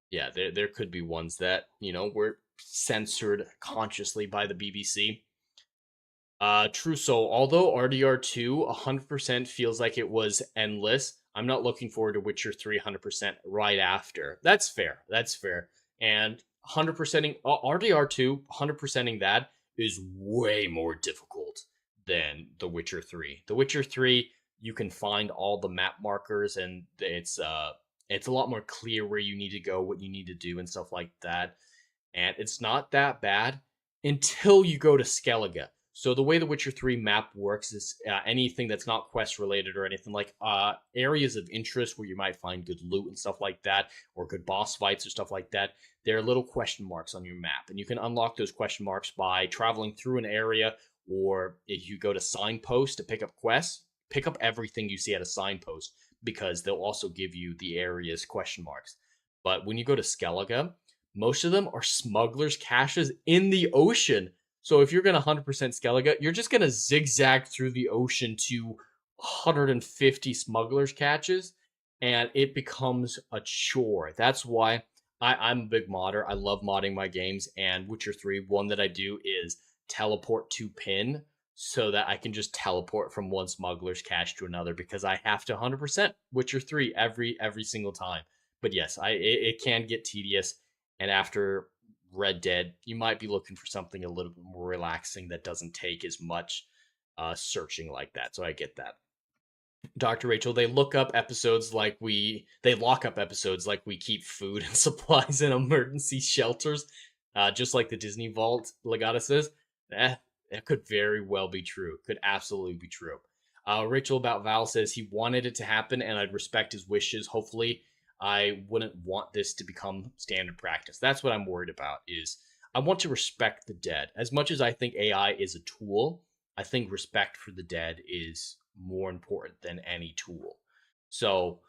yeah, there could be ones that, were censored consciously by the BBC. True Soul, although RDR2 100% feels like it was endless, I'm not looking forward to Witcher 3 100% right after. That's fair. That's fair. And 100%ing RDR2, 100%ing that is way more difficult than The Witcher 3. The Witcher 3, you can find all the map markers, and it's a lot more clear where you need to go, what you need to do, and stuff like that. And it's not that bad until you go to Skellige. So the way the Witcher 3 map works is anything that's not quest related or anything, like areas of interest where you might find good loot and stuff like that, or good boss fights or stuff like that, there are little question marks on your map. And you can unlock those question marks by traveling through an area, or if you go to signpost to pick up quests, pick up everything you see at a signpost, because they'll also give you the area's question marks. But when you go to Skellige, most of them are smugglers' caches in the ocean. So if you're going to 100% Skellige, you're just going to zigzag through the ocean to 150 smugglers' caches, and it becomes a chore. That's why I'm a big modder. I love modding my games, and Witcher 3, one that I do is teleport to pin, so that I can just teleport from one smuggler's cache to another, because I have to 100% Witcher 3 every single time. But yes, it can get tedious, and after Red Dead, you might be looking for something a little bit more relaxing that doesn't take as much searching like that. So I get that. Dr. Rachel, they lock up episodes like we keep food and supplies in emergency shelters, just like the Disney Vault Legata says. That could very well be true. Could absolutely be true. Rachel about Val says he wanted it to happen, and I'd respect his wishes. Hopefully, I wouldn't want this to become standard practice. That's what I'm worried about, is I want to respect the dead. As much as I think AI is a tool, I think respect for the dead is more important than any tool. So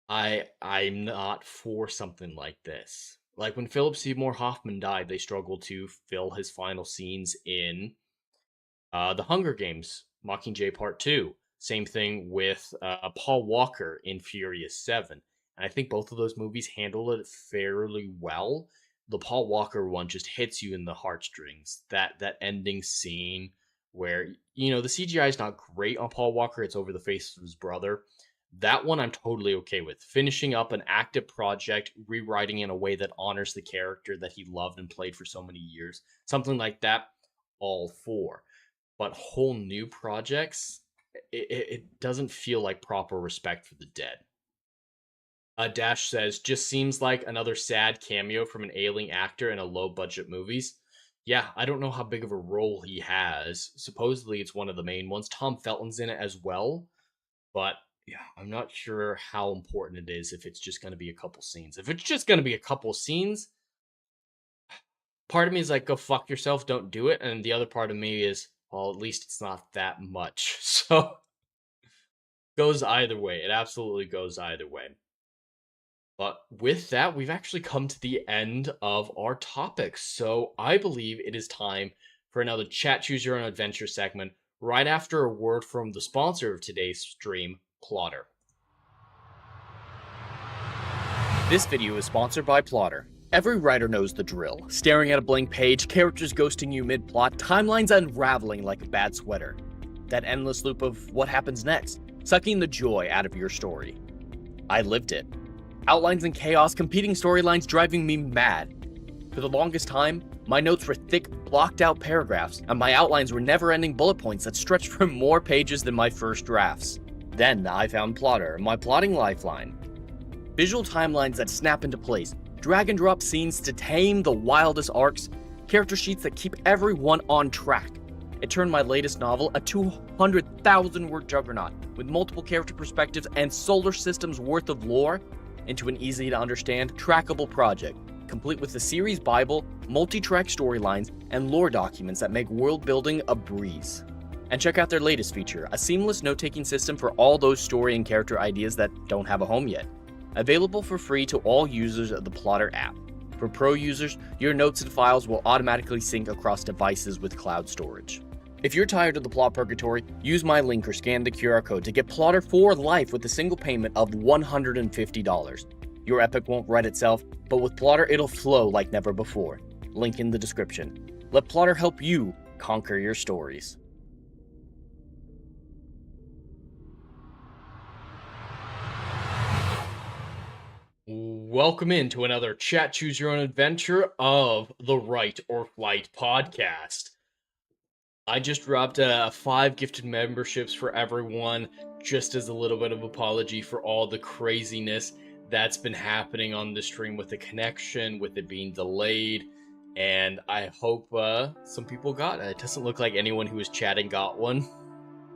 I'm not for something like this. Like when Philip Seymour Hoffman died, they struggled to fill his final scenes in The Hunger Games, Mockingjay Part 2. Same thing with Paul Walker in Furious 7. And I think both of those movies handled it fairly well. The Paul Walker one just hits you in the heartstrings. That ending scene where, the CGI is not great on Paul Walker. It's over the face of his brother. That one I'm totally okay with. Finishing up an active project, rewriting in a way that honors the character that he loved and played for so many years. Something like that, all for. But whole new projects, it doesn't feel like proper respect for the dead. Dash says, just seems like another sad cameo from an ailing actor in a low-budget movies. Yeah, I don't know how big of a role he has. Supposedly it's one of the main ones. Tom Felton's in it as well. But yeah, I'm not sure how important it is if it's just going to be a couple scenes. If it's just going to be a couple scenes, part of me is like, go fuck yourself, don't do it. And the other part of me is, well, at least it's not that much. So, goes either way. It absolutely goes either way. But with that, we've actually come to the end of our topics. So I believe it is time for another Chat Choose Your Own Adventure segment right after a word from the sponsor of today's stream, Plotter. This video is sponsored by Plotter. Every writer knows the drill. Staring at a blank page, characters ghosting you mid-plot, timelines unraveling like a bad sweater. That endless loop of what happens next, sucking the joy out of your story. I lived it. Outlines and chaos, competing storylines driving me mad. For the longest time, my notes were thick, blocked-out paragraphs, and my outlines were never-ending bullet points that stretched for more pages than my first drafts. Then I found Plotter, my plotting lifeline. Visual timelines that snap into place, drag and drop scenes to tame the wildest arcs, character sheets that keep everyone on track. It turned my latest novel, a 200,000 word juggernaut with multiple character perspectives and solar systems worth of lore, into an easy to understand, trackable project, complete with the series Bible, multi-track storylines, and lore documents that make world building a breeze. And check out their latest feature, a seamless note-taking system for all those story and character ideas that don't have a home yet. Available for free to all users of the Plotter app. For pro users, your notes and files will automatically sync across devices with cloud storage. If you're tired of the plot purgatory, use my link or scan the QR code to get Plotter for life with a single payment of $150. Your epic won't write itself, but with Plotter it'll flow like never before. Link in the description. Let Plotter help you conquer your stories. Welcome into another Chat Choose Your Own Adventure of the Write or Flight podcast. I just dropped 5 gifted memberships for everyone, just as a little bit of apology for all the craziness that's been happening on the stream with the connection, with it being delayed, and I hope some people got it. It doesn't look like anyone who was chatting got one.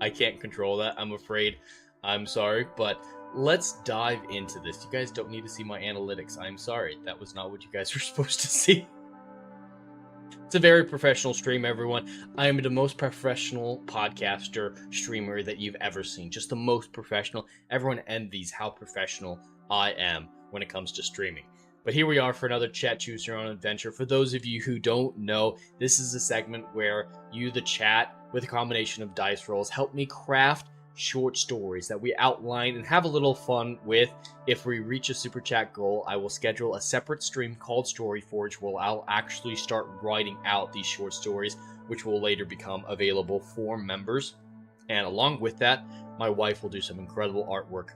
I can't control that, I'm afraid. I'm sorry, but let's dive into this. You guys don't need to see my analytics. I'm sorry. That was not what you guys were supposed to see. It's a very professional stream, everyone. I am the most professional podcaster, streamer that you've ever seen. Just the most professional. Everyone envies how professional I am when it comes to streaming. But here we are for another Chat Choose Your Own Adventure. For those of you who don't know, this is a segment where you, the chat, with a combination of dice rolls, help me craft short stories that we outline and have a little fun with. If we reach a super chat goal, I will schedule a separate stream called Story Forge where I'll actually start writing out these short stories, which will later become available for members. And along with that, my wife will do some incredible artwork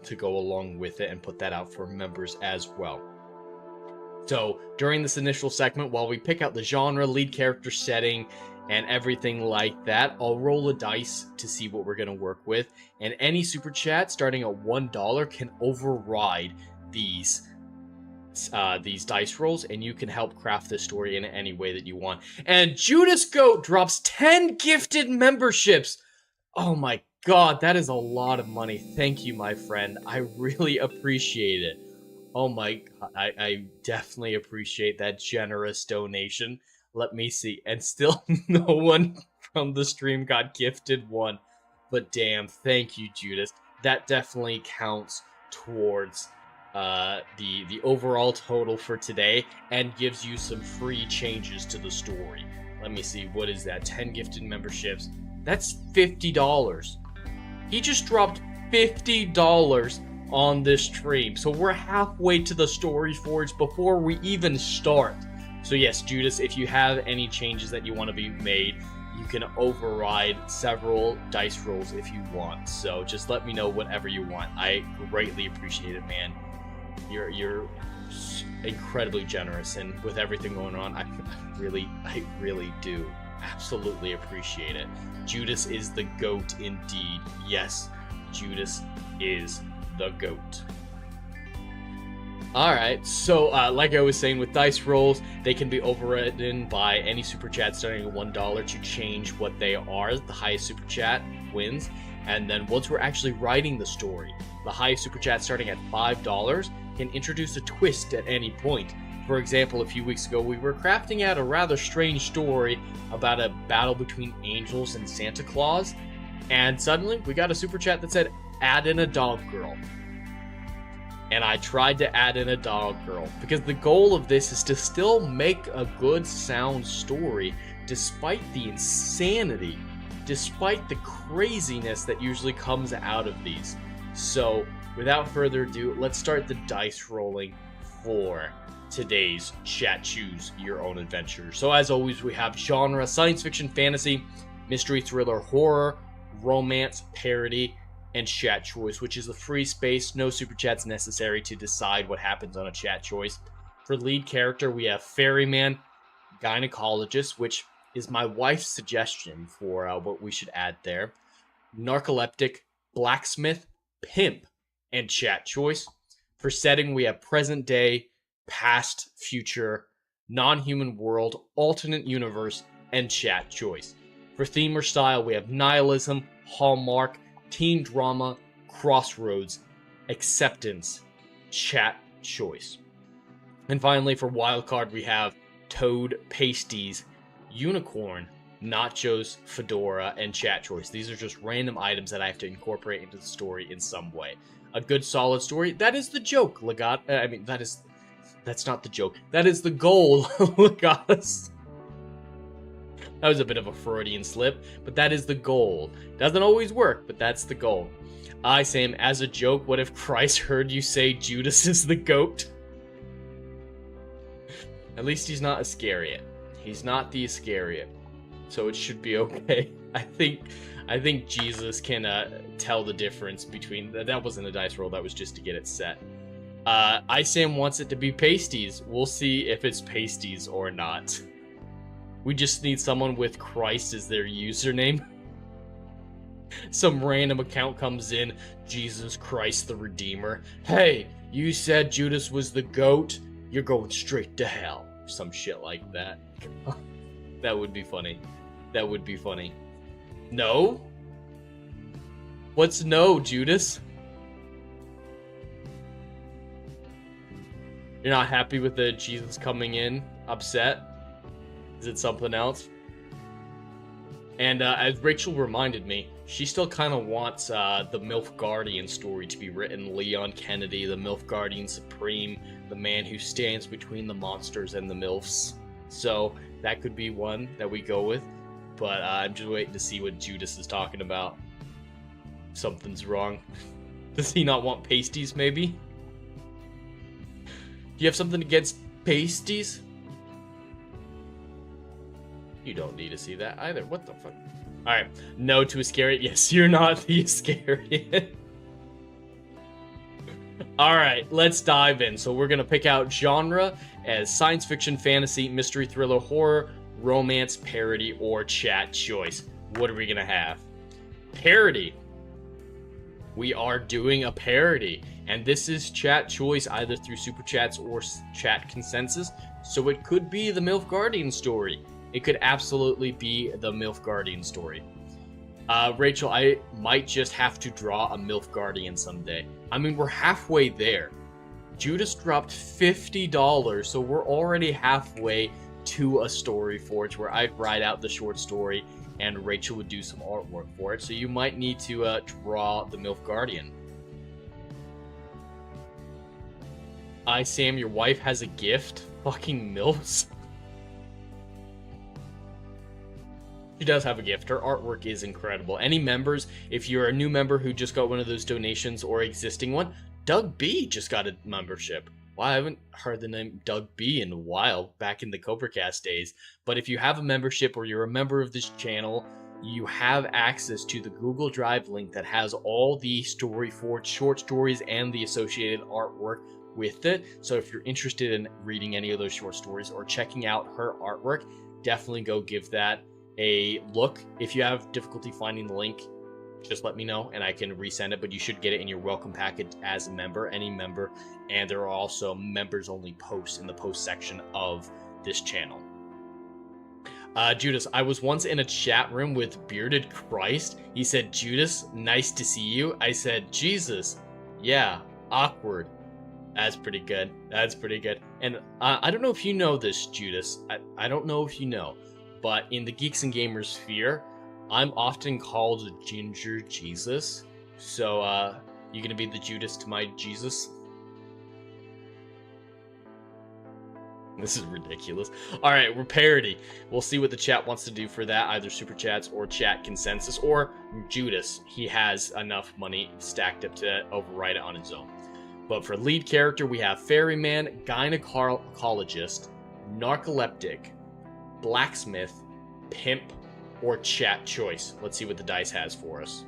to go along with it and put that out for members as well. So during this initial segment, while we pick out the genre, lead character setting, and everything like that, I'll roll a dice to see what we're going to work with, and any super chat starting at $1 can override these dice rolls, and you can help craft this story in any way that you want. And Judas Goat drops 10 gifted memberships. Oh my god, that is a lot of money. Thank you, my friend. I really appreciate it. Oh my god, I definitely appreciate that generous donation. Let me see. And still no one from the stream got gifted one. But damn, thank you, Judas. That definitely counts towards the overall total for today and gives you some free changes to the story. Let me see. What is that? 10 gifted memberships. That's $50. He just dropped $50 on this stream. So we're halfway to the Story Forge before we even start. So yes, Judas, if you have any changes that you want to be made, you can override several dice rolls if you want. So just let me know whatever you want. I greatly appreciate it, man. You're incredibly generous, and with everything going on, I really do absolutely appreciate it. Judas is the GOAT indeed. Yes, Judas is the GOAT. Alright, so like I was saying, with dice rolls, they can be overridden by any super chat starting at $1 to change what they are. The highest super chat wins. And then once we're actually writing the story, the highest super chat starting at $5 can introduce a twist at any point. For example, a few weeks ago, we were crafting out a rather strange story about a battle between angels and Santa Claus. And suddenly, we got a super chat that said, add in a dog girl. And I tried to add in a dog girl, because the goal of this is to still make a good sound story, despite the insanity, despite the craziness that usually comes out of these. So, without further ado, let's start the dice rolling for today's Chat Choose Your Own Adventure. So as always, we have genre, science fiction, fantasy, mystery, thriller, horror, romance, parody, and chat choice, which is a free space. No super chats necessary to decide what happens on a chat choice. For lead character, we have ferryman, gynecologist, which is my wife's suggestion for what we should add there, narcoleptic, blacksmith, pimp, and chat choice. For setting, we have present day, past, future, non-human world, alternate universe, and chat choice. For theme or style, we have nihilism, hallmark, teen drama, crossroads, acceptance, chat choice. And finally, for wildcard, we have toad, pasties, unicorn, nachos, fedora, and chat choice. These are just random items that I have to incorporate into the story in some way. A good solid story, that is the joke, that's not the joke. That is the goal, Legatus. That was a bit of a Freudian slip, but that is the goal. Doesn't always work, but that's the goal. I, Sam, as a joke, what if Christ heard you say Judas is the goat? At least he's not Iscariot. He's not the Iscariot, so it should be okay. I think Jesus can tell the difference between... That wasn't a dice roll, that was just to get it set. Sam wants it to be pasties. We'll see if it's pasties or not. We just need someone with Christ as their username. Some random account comes in, Jesus Christ the Redeemer. Hey, you said Judas was the goat? You're going straight to hell. Some shit like that. That would be funny. That would be funny. No? What's no, Judas? You're not happy with the Jesus coming in? Upset? Is it something else? And as Rachel reminded me, she still kind of wants the MILF Guardian story to be written. Leon Kennedy, the MILF Guardian Supreme, the man who stands between the monsters and the MILFs. So that could be one that we go with. But I'm just waiting to see what Judas is talking about. Something's wrong. Does he not want pasties, maybe? Do you have something against pasties? You don't need to see that either. What the fuck? Alright. No to Iscariot. Yes, you're not the Iscariot. Alright, let's dive in. So we're going to pick out genre as science fiction, fantasy, mystery, thriller, horror, romance, parody, or chat choice. What are we going to have? Parody. We are doing a parody. And this is chat choice either through super chats or chat consensus. So it could be the MILF Guardian story. It could absolutely be the MILF Guardian story. Rachel, I might just have to draw a MILF Guardian someday. I mean, we're halfway there. Judas dropped $50, so we're already halfway to a story forge where I'd write out the short story and Rachel would do some artwork for it. So you might need to draw the MILF Guardian. Sam, your wife has a gift? Fucking MILFs? She does have a gift. Her artwork is incredible. Any members, if you're a new member who just got one of those donations or existing one, Doug B just got a membership. Well, I haven't heard the name Doug B in a while, back in the CobraCast days. But if you have a membership or you're a member of this channel, you have access to the Google Drive link that has all the Story Forge short stories and the associated artwork with it. So if you're interested in reading any of those short stories or checking out her artwork, definitely go give that a look. If you have difficulty finding the link, just let me know and I can resend it, but you should get it in your welcome package as a member, any member. And there are also members only posts in the post section of this channel. Judas, I was once in a chat room with Bearded Christ. He said, Judas, nice to see you. I said, Jesus, yeah, awkward. That's pretty good. That's pretty good. And I don't know if you know this, Judas. I don't know if you know, but in the Geeks and Gamers sphere, I'm often called Ginger Jesus. So, you gonna be the Judas to my Jesus? This is ridiculous. Alright, we're parody. We'll see what the chat wants to do for that, either super chats or chat consensus, or Judas. He has enough money stacked up to override it on his own. But for lead character, we have ferryman, gynecologist, narcoleptic, blacksmith, pimp, or chat choice. Let's see what the dice has for us.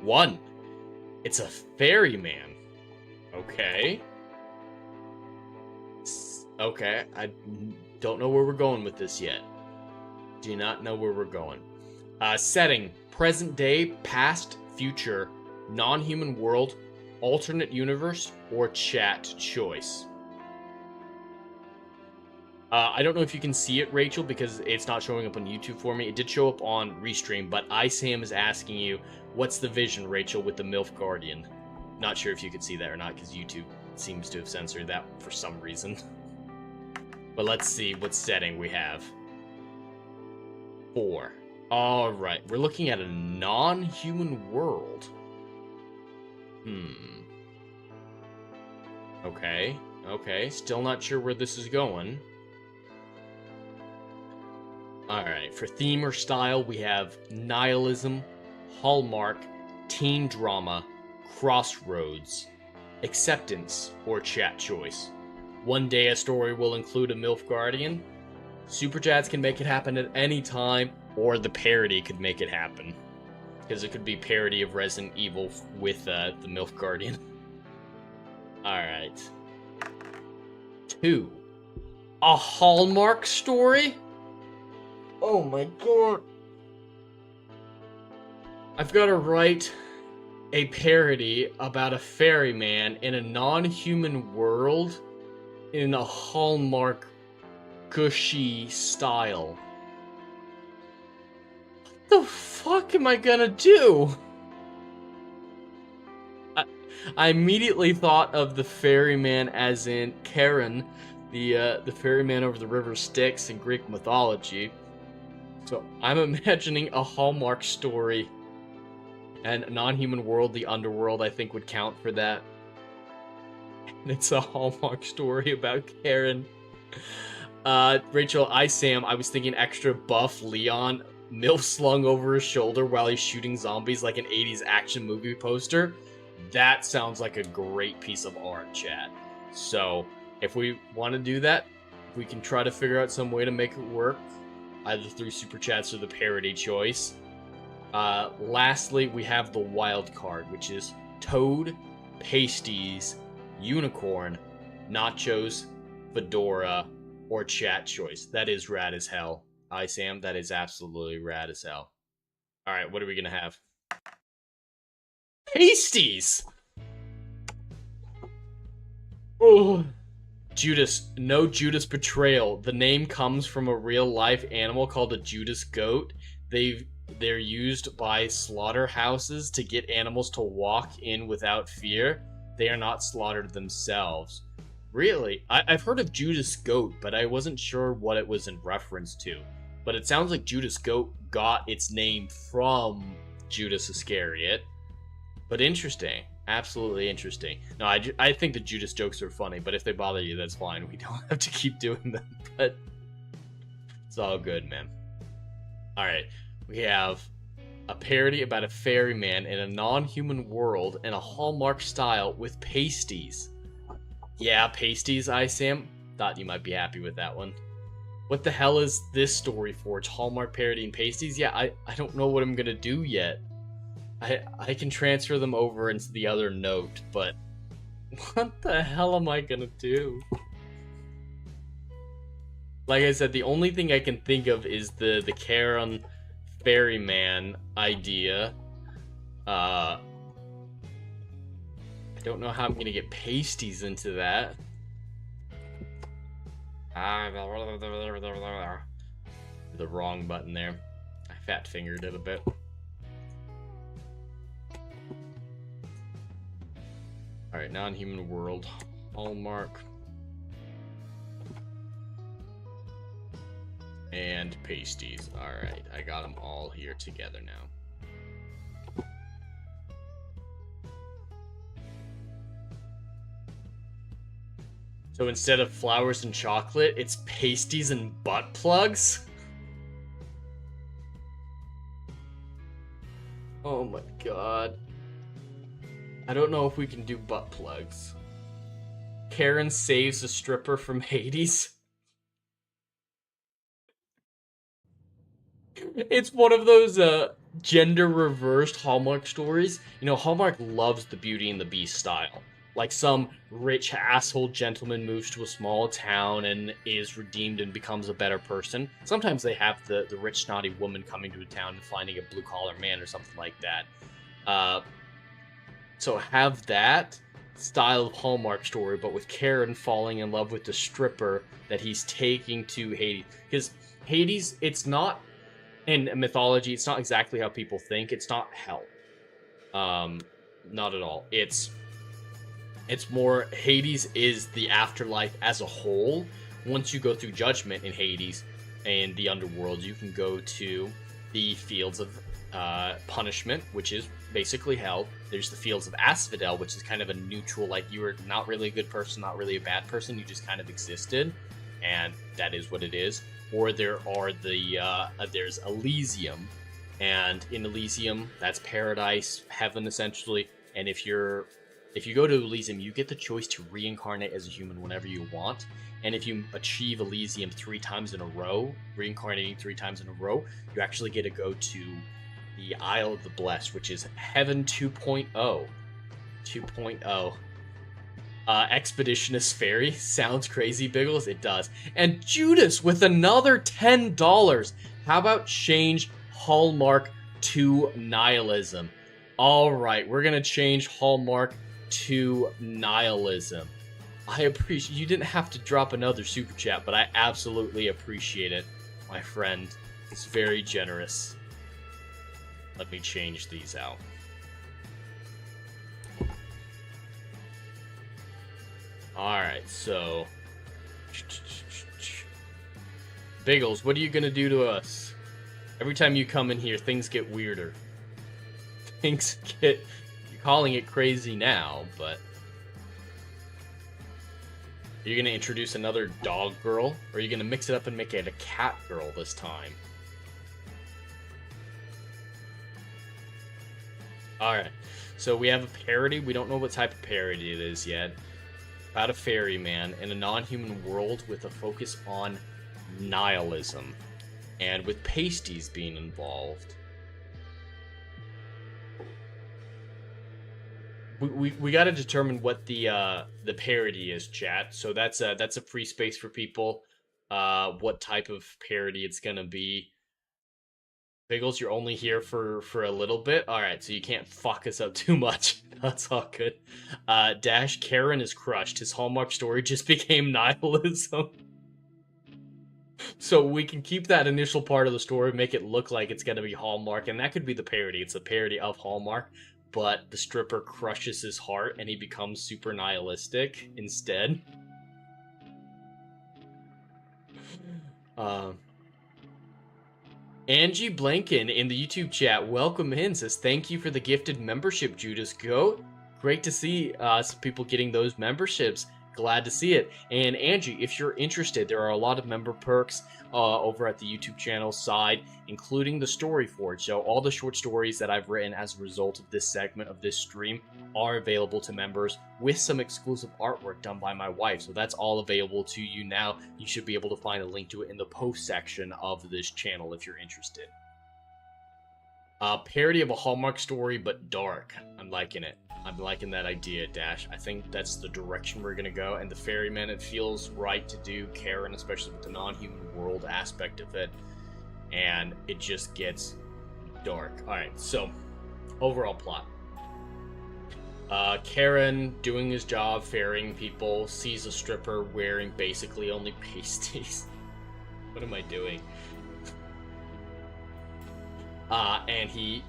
1. It's a ferryman. Okay. Okay, I don't know where we're going with this yet. Do not know where we're going. Setting, present day, past, future, non-human world, alternate universe, or chat choice. I don't know if you can see it, Rachel, because it's not showing up on YouTube for me. It did show up on Restream, but ISAM is asking you, what's the vision, Rachel, with the MILF Guardian? Not sure if you could see that or not, because YouTube seems to have censored that for some reason. But let's see what setting we have. 4. Alright, we're looking at a non-human world. Okay, still not sure where this is going. Alright, for theme or style, we have nihilism, Hallmark, teen drama, crossroads, acceptance, or chat choice. One day a story will include a MILF Guardian. Super chats can make it happen at any time, or the parody could make it happen. Because it could be parody of Resident Evil with the MILF Guardian. Alright. 2. A Hallmark story? Oh my god. I've got to write a parody about a ferryman in a non-human world in a Hallmark gushy style. What the fuck am I gonna do? I immediately thought of the ferryman as in Charon, the ferryman over the river Styx in Greek mythology. So I'm imagining a Hallmark story, and a non-human world, the underworld, I think would count for that. And it's a Hallmark story about Charon. Rachel, Sam, I was thinking extra buff Leon, MILF slung over his shoulder while he's shooting zombies like an 80s action movie poster. That sounds like a great piece of art, chat. So, if we want to do that, we can try to figure out some way to make it work, either through super chats or the parody choice. Lastly, we have the wild card, which is Toad, Pasties, Unicorn, Nachos, Fedora, or chat choice. That is rad as hell. Sam, that is absolutely rad as hell. Alright, what are we gonna have? Pasties! Oh, Judas. No Judas betrayal. The name comes from a real-life animal called a Judas goat. They're used by slaughterhouses to get animals to walk in without fear. They are not slaughtered themselves. Really? I've heard of Judas goat, but I wasn't sure what it was in reference to. But it sounds like Judas goat got its name from Judas Iscariot. But interesting. Absolutely interesting. No, I think the Judas jokes are funny, but if they bother you, that's fine. We don't have to keep doing them, but it's all good, man. Alright, we have a parody about a ferryman in a non-human world in a Hallmark style with pasties. Yeah, pasties, Sam. Thought you might be happy with that one. What the hell is this story for? It's Hallmark parody and pasties? Yeah, I don't know what I'm gonna do yet. I can transfer them over into the other note, but what the hell am I gonna do? Like I said, the only thing I can think of is the Charon ferryman idea. I don't know how I'm gonna get pasties into that. The wrong button there. I fat fingered it a bit. Alright, non-human world. Hallmark. And pasties. Alright, I got them all here together now. So instead of flowers and chocolate, it's pasties and butt plugs? Oh my god. I don't know if we can do butt plugs. Karen saves a stripper from Hades. It's one of those gender reversed Hallmark stories. You know, Hallmark loves the Beauty and the Beast style. Like some rich asshole gentleman moves to a small town and is redeemed and becomes a better person. Sometimes they have the rich snotty woman coming to a town and finding a blue collar man or something like that. So have that style of Hallmark story, but with Karen falling in love with the stripper that he's taking to Hades. Because Hades, it's not, in mythology, it's not exactly how people think. It's not hell. Not at all. It's more, Hades is the afterlife as a whole. Once you go through judgment in Hades and the underworld, you can go to the fields of punishment, which is basically hell. There's the fields of asphodel, which is kind of a neutral, like you were not really a good person, not really a bad person, you just kind of existed, and that is what it is. Or there are there's Elysium, and in Elysium, that's paradise, heaven essentially. And if you go to Elysium, you get the choice to reincarnate as a human whenever you want. And if you achieve Elysium 3 times in a row, reincarnating 3 times in a row, you actually get to go to the Isle of the Blessed, which is Heaven 2.0. 2.0. Expeditionist Ferry. Sounds crazy, Biggles? It does. And Judas with another $10. How about change Hallmark to nihilism? Alright, we're gonna change Hallmark to nihilism. I appreciate, you didn't have to drop another super chat, but I absolutely appreciate it, my friend. It's very generous. Let me change these out. Alright, so Biggles, what are you gonna do to us? Every time you come in here, things get weirder. Things get... You're calling it crazy now, but... Are you gonna introduce another dog girl? Or are you gonna mix it up and make it a cat girl this time? Alright, so we have a parody. We don't know what type of parody it is yet. About a ferryman in a non-human world with a focus on nihilism. And with pasties being involved. We got to determine what the parody is, chat. So that's a free space for people. What type of parody it's gonna be. Biggles, you're only here for a little bit. All right, so you can't fuck us up too much. That's all good. Dash, Karen is crushed. His Hallmark story just became nihilism. So we can keep that initial part of the story, make it look like it's gonna be Hallmark, and that could be the parody. It's a parody of Hallmark, but the stripper crushes his heart and he becomes super nihilistic instead. Angie Blanken in the YouTube chat, welcome in, says thank you for the gifted membership, Judas. Go. Great to see some people getting those memberships. Glad to see it. And Angie, if you're interested, there are a lot of member perks over at the YouTube channel side, including the Story Forge. So all the short stories that I've written as a result of this segment of this stream are available to members with some exclusive artwork done by my wife. So that's all available to you now. You should be able to find a link to it in the post section of this channel if you're interested. Parody of a Hallmark story, but dark. I'm liking it. I'm liking that idea, Dash. I think that's the direction we're gonna go. And the ferryman, it feels right to do Karen, especially with the non-human world aspect of it. And it just gets dark. Alright, so overall plot. Karen, doing his job, ferrying people, sees a stripper wearing basically only pasties. What am I doing? And he,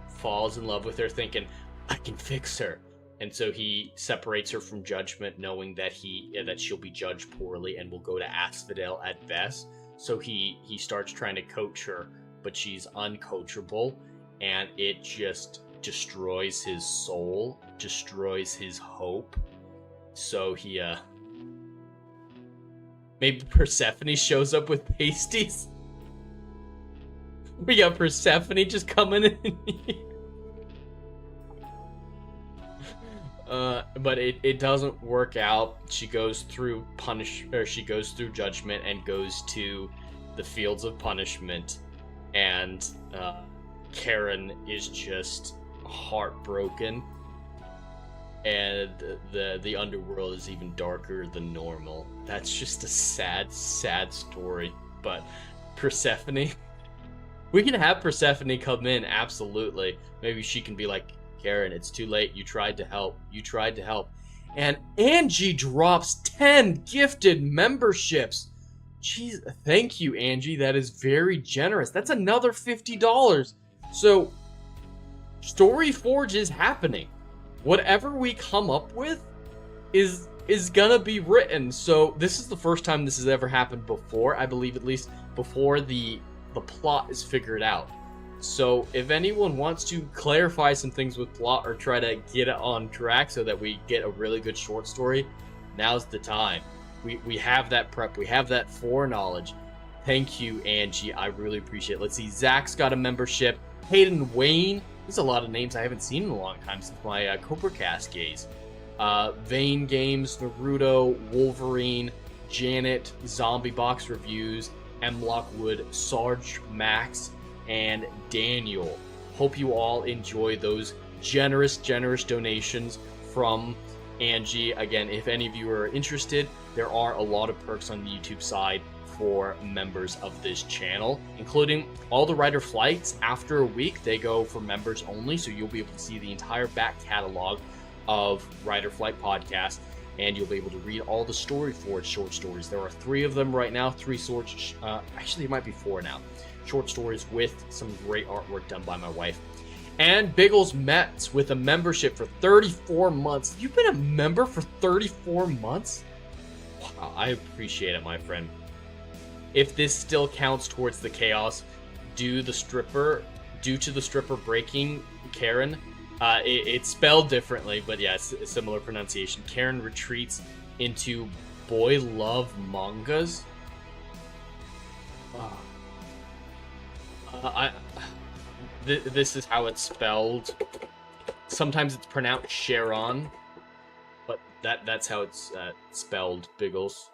falls in love with her thinking, I can fix her. And so he separates her from judgment, knowing that she'll be judged poorly and will go to asphodel at best. So he starts trying to coach her, but she's uncoachable, and it just destroys his soul, destroys his hope. So he maybe Persephone shows up with pasties. We got Persephone just coming in here. But it doesn't work out. She goes through judgment and goes to the fields of punishment, and Karen is just heartbroken. and the underworld is even darker than normal. That's just a sad, sad story. But Persephone, we can have Persephone come in, absolutely. Maybe she can be like, Karen, it's too late. You tried to help. You tried to help. And Angie drops 10 gifted memberships. Jeez, thank you, Angie. That is very generous. That's another $50. So, Story Forge is happening. Whatever we come up with is gonna be written. So this is the first time this has ever happened before, I believe, at least before the plot is figured out. So if anyone wants to clarify some things with plot or try to get it on track so that we get a really good short story, now's the time. We have that prep, we have that foreknowledge. Thank you, Angie. I really appreciate it. Let's see, Zach's got a membership. Hayden Wayne. There's a lot of names I haven't seen in a long time since my Cobra Cast days. Vane Games, Naruto, Wolverine, Janet, Zombie Box Reviews, M. Lockwood, Sarge Max, and Daniel. Hope you all enjoy those generous donations from Angie. Again, if any of you are interested, there are a lot of perks on the YouTube side for members of this channel, including all the writer flights. After a week, they go for members only, so you'll be able to see the entire back catalog of Writer Flight podcast, and you'll be able to read all the Story Forge short stories. There are 3 of them right now, 3 sorts, actually it might be 4 now, short stories with some great artwork done by my wife. And Biggles Mets with a membership for 34 months. You've been a member for 34 months? Wow, I appreciate it, my friend. If this still counts towards the chaos, due to the stripper breaking Karen, it's spelled differently, but yes, a similar pronunciation. Karen retreats into boy love mangas. This is how it's spelled. Sometimes it's pronounced Sharon, but that's how it's spelled, Biggles.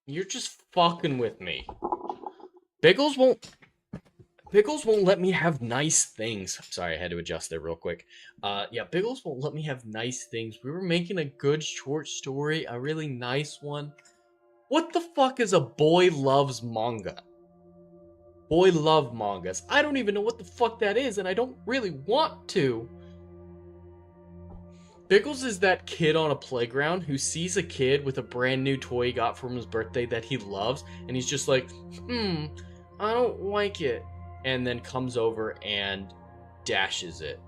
You're just fucking with me. Biggles won't let me have nice things. Sorry, I had to adjust there real quick. Yeah, Biggles won't let me have nice things. We were making a good short story, a really nice one. What the fuck is a boy loves manga? Boy love mangas. I don't even know what the fuck that is, and I don't really want to. Biggles is that kid on a playground who sees a kid with a brand new toy he got from his birthday that he loves, and he's just like, I don't like it. And then comes over and dashes it.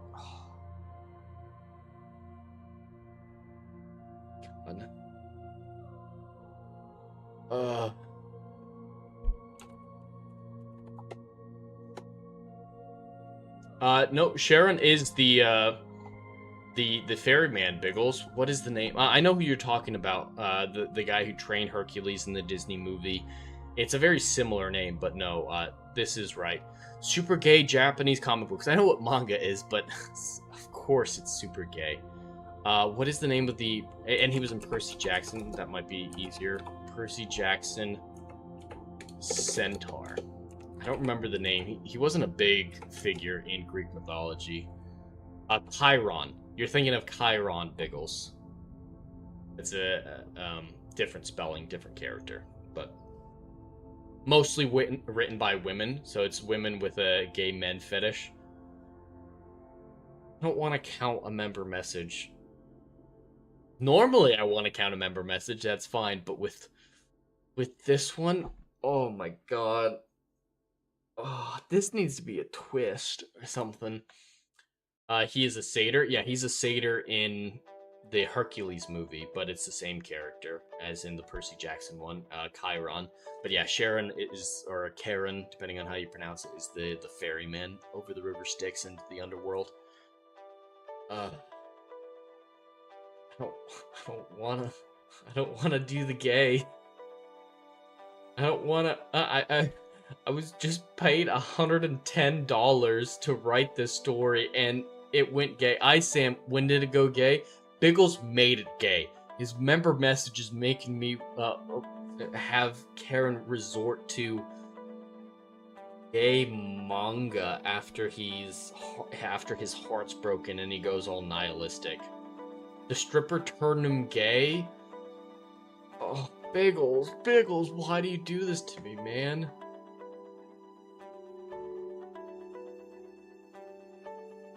No, Sharon is the ferryman, Biggles. What is the name? I know who you're talking about. The guy who trained Hercules in the Disney movie. It's a very similar name, but no, this is right. Super gay Japanese comic books. I know what manga is, but of course it's super gay. What is the name of the... And he was in Percy Jackson. That might be easier. Percy Jackson Centaur. I don't remember the name. He wasn't a big figure in Greek mythology. Chiron. You're thinking of Chiron, Biggles. It's a different spelling, different character, but mostly written by women, so it's women with a gay men fetish. I don't want to count a member message. Normally I want to count a member message, that's fine, but with this one, oh my god. Oh, this needs to be a twist or something. He is a satyr. Yeah, he's a satyr in the Hercules movie, but it's the same character as in the Percy Jackson one, Chiron. But yeah, Sharon is, or Karen, depending on how you pronounce it, is the ferryman over the river Styx into the underworld. I don't wanna do the gay. I don't wanna. I was just paid $110 to write this story, and it went gay. Sam, when did it go gay? Biggles made it gay. His member message is making me have Karen resort to gay manga after his heart's broken and he goes all nihilistic. The stripper turned him gay. Oh, Biggles, why do you do this to me, man?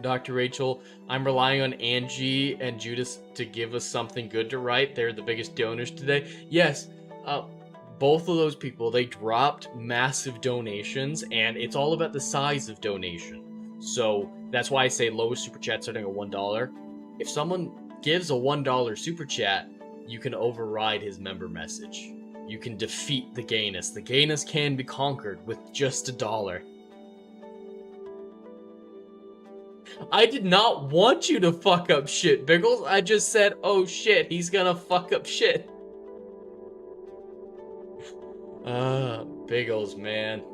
Dr. Rachel, I'm relying on Angie and Judas to give us something good to write. They're the biggest donors today. Yes, both of those people, they dropped massive donations, and it's all about the size of donation. So that's why I say lowest super chat starting at $1. If someone gives a $1 super chat, you can override his member message. You can defeat the gayness. The gayness can be conquered with just $1. I did not want you to fuck up shit, Biggles. I just said, oh shit, he's gonna fuck up shit. Biggles, man.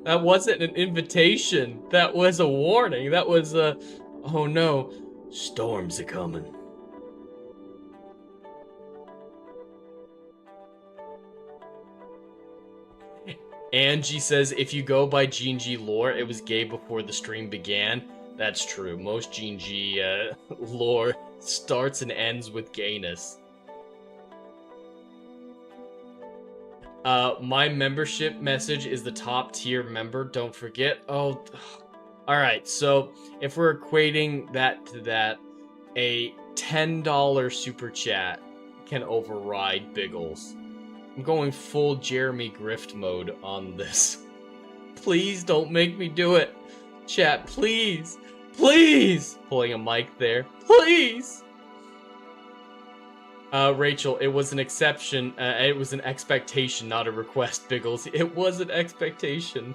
That wasn't an invitation. That was a warning. That was a, oh no, storms are coming. Angie says, if you go by G&G lore, it was gay before the stream began. That's true. Most G&G lore starts and ends with gayness. My membership message is the top tier member. Don't forget. Oh, alright. So, if we're equating that to that, a $10 super chat can override Biggles. I'm going full Jeremy Grift mode on this. Please don't make me do it. Chat, please. Please! Pulling a mic there. Please! Rachel, it was an exception. It was an expectation, not a request, Biggles. It was an expectation.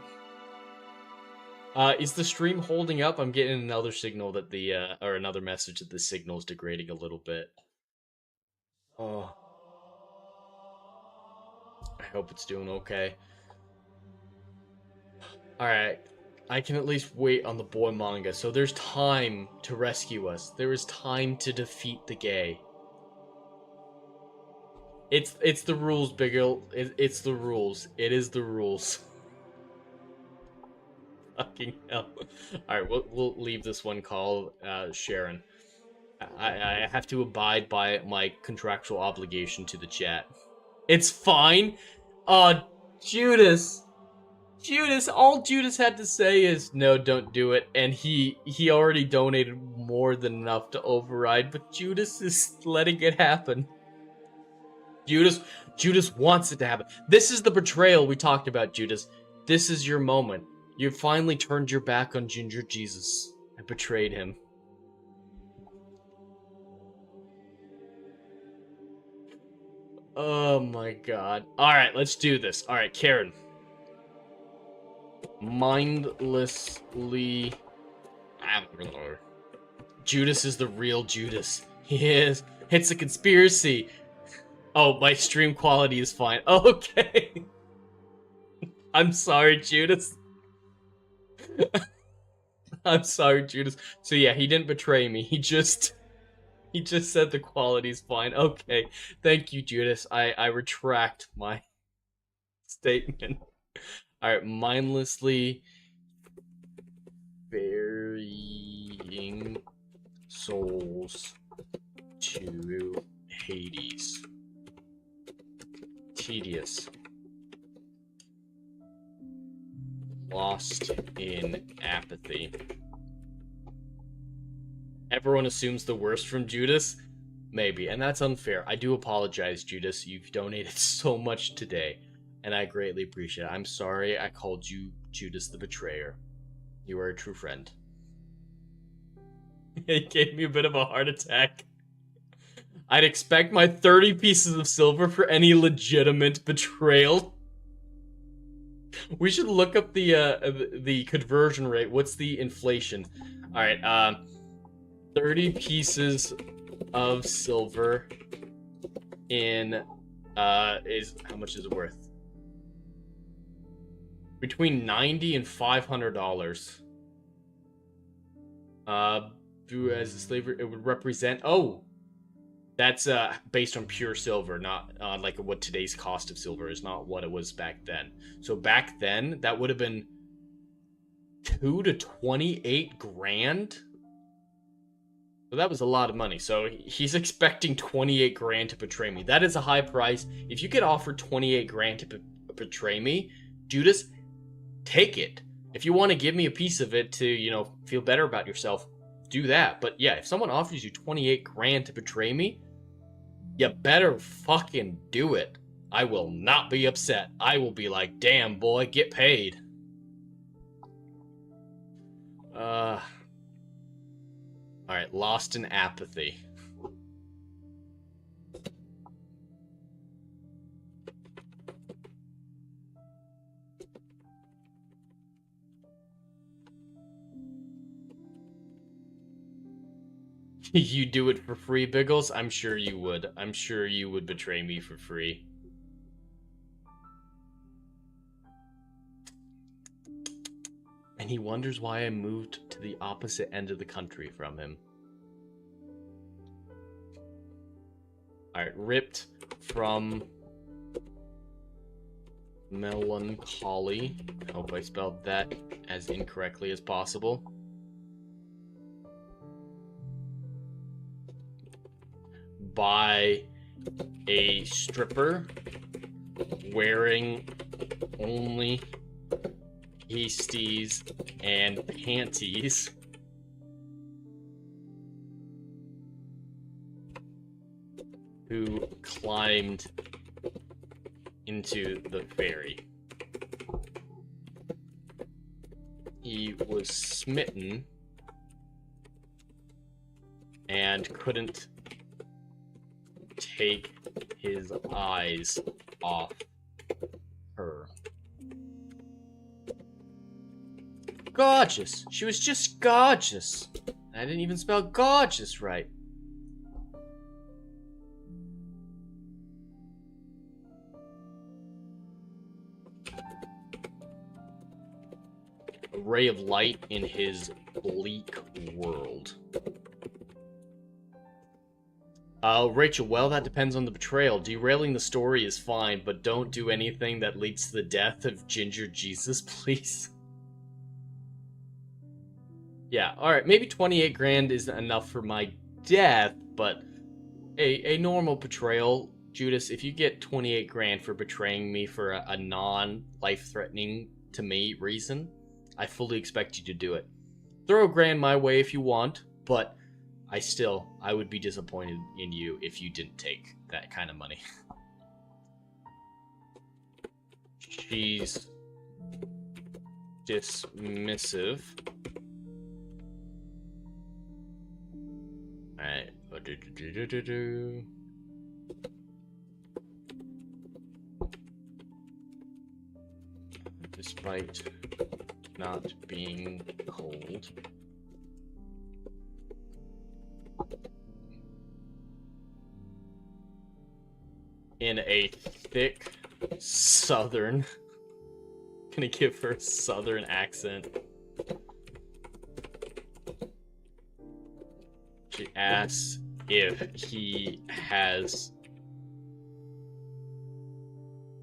Is the stream holding up? I'm getting another signal that or another message that the signal is degrading a little bit. Oh. I hope it's doing okay. Alright. I can at least wait on the boy manga, so there's time to rescue us. There is time to defeat the gay. It's the rules, Biggle. It's the rules. It is the rules. Fucking hell. Alright, we'll leave this one called Sharon. I have to abide by my contractual obligation to the chat. It's fine. Judas. Judas, all Judas had to say is, no, don't do it. And he already donated more than enough to override, but Judas is letting it happen. Judas wants it to happen. This is the betrayal we talked about, Judas. This is your moment. You finally turned your back on Ginger Jesus and betrayed him. Oh my god. Alright, let's do this. Alright, Karen. Mindlessly... Judas is the real Judas. He is. It's a conspiracy. Oh, my stream quality is fine. Okay. I'm sorry, Judas. I'm sorry, Judas. So yeah, he didn't betray me. He just said the quality's fine. Okay. Thank you, Judas. I retract my statement. Alright, mindlessly burying souls to Hades. Tedious. Lost in apathy. Everyone assumes the worst from Judas? Maybe, and that's unfair. I do apologize, Judas. You've donated so much today, and I greatly appreciate it. I'm sorry I called you Judas the Betrayer. You are a true friend. It gave me a bit of a heart attack. I'd expect my 30 pieces of silver for any legitimate betrayal. We should look up the conversion rate. What's the inflation? Alright, 30 pieces of silver in, is, how much is it worth? Between $90 and $500. As a slaver, it would represent, oh! That's based on pure silver, not like what today's cost of silver is, not what it was back then. So back then, that would have been 2 to 28 grand. So that was a lot of money. So he's expecting 28 grand to betray me. That is a high price. If you get offered 28 grand to betray me, Judas, take it. If you want to give me a piece of it to, you know, feel better about yourself, do that. But yeah, if someone offers you 28 grand to betray me, you better fucking do it. I will not be upset. I will be like, damn, boy, get paid. Alright, lost in apathy. You do it for free, Biggles? I'm sure you would. I'm sure you would betray me for free. And he wonders why I moved to the opposite end of the country from him. Alright, ripped from melancholy. I hope I spelled that as incorrectly as possible. By a stripper wearing only pasties and panties who climbed into the ferry. He was smitten and couldn't take his eyes off her. Gorgeous. She was just gorgeous. I didn't even spell gorgeous right. A ray of light in his bleak world. Rachel, well, that depends on the betrayal. Derailing the story is fine, but don't do anything that leads to the death of Ginger Jesus, please. Yeah, alright, maybe 28 grand isn't enough for my death, but a normal betrayal, Judas, if you get 28 grand for betraying me for a non-life-threatening to me reason, I fully expect you to do it. Throw a grand my way if you want, but I would be disappointed in you if you didn't take that kind of money. She's dismissive. Alright. Despite not being cold. In a thick southern. Gonna give her a southern accent. She asks if he has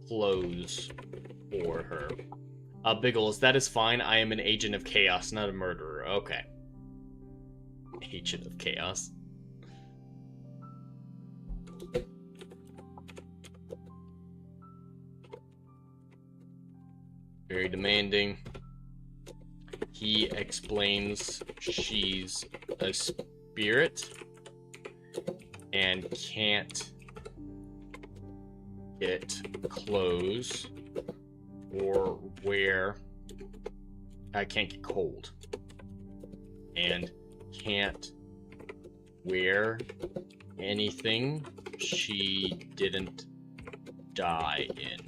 clothes for her. Biggles, that is fine. I am an agent of chaos, not a murderer. Okay. Agent of chaos. Very demanding. He explains she's a spirit and can't get clothes or wear. I can't get cold and can't wear anything she didn't die in.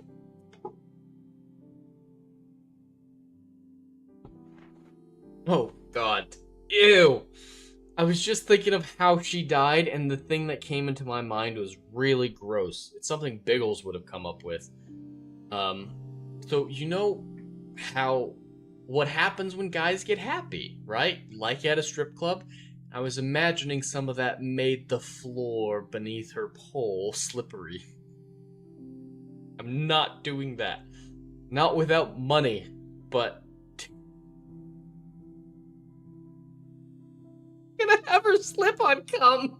Oh, God. Ew. I was just thinking of how she died, and the thing that came into my mind was really gross. It's something Biggles would have come up with. So you know what happens when guys get happy, right? Like at a strip club? I was imagining some of that made the floor beneath her pole slippery. I'm not doing that. Not without money, but... I'm gonna have her slip on cum.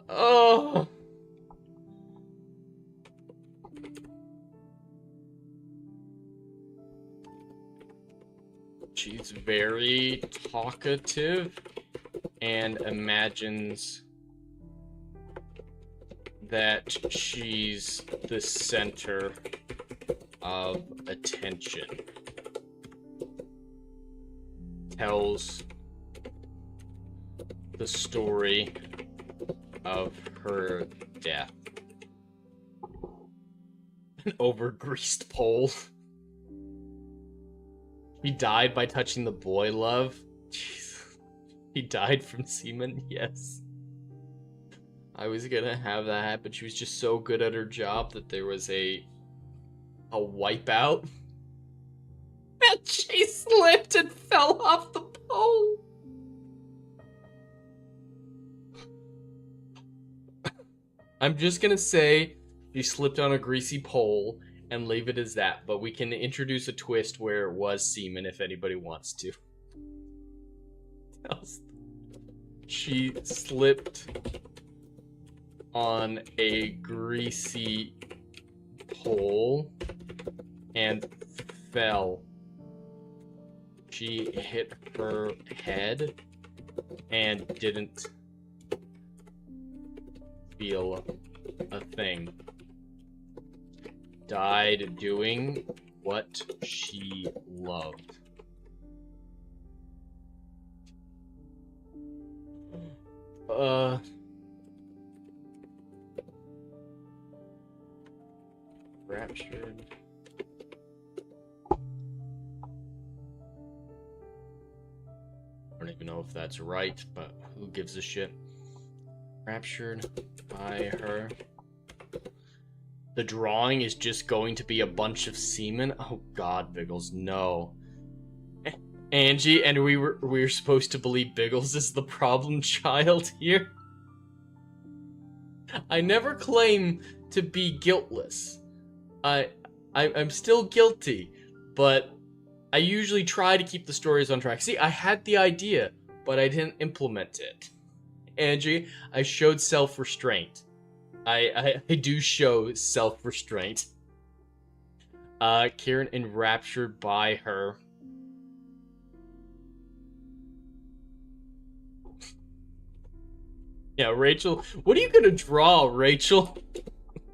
Oh... She's very talkative and imagines that she's the center of attention. Tells the story of her death. An over-greased pole. He died by touching the boy love. Jeez. He died from semen? Yes. I was gonna have that happen. She was just so good at her job that there was a wipeout. And she slipped and fell off the pole. I'm just gonna say she slipped on a greasy pole and leave it as that, but we can introduce a twist where it was semen if anybody wants to. She slipped on a greasy pole and fell. She hit her head and didn't feel a thing. Died doing what she loved. Raptured. I don't even know if that's right, but who gives a shit? Raptured by her. The drawing is just going to be a bunch of semen. Oh God, Biggles, no. Angie, and we were supposed to believe Biggles is the problem child here. I never claim to be guiltless. I'm still guilty, but I usually try to keep the stories on track. See, I had the idea, but I didn't implement it. Angie, I showed self-restraint. I do show self-restraint. Kieran enraptured by her. Yeah, Rachel, what are you gonna draw, Rachel?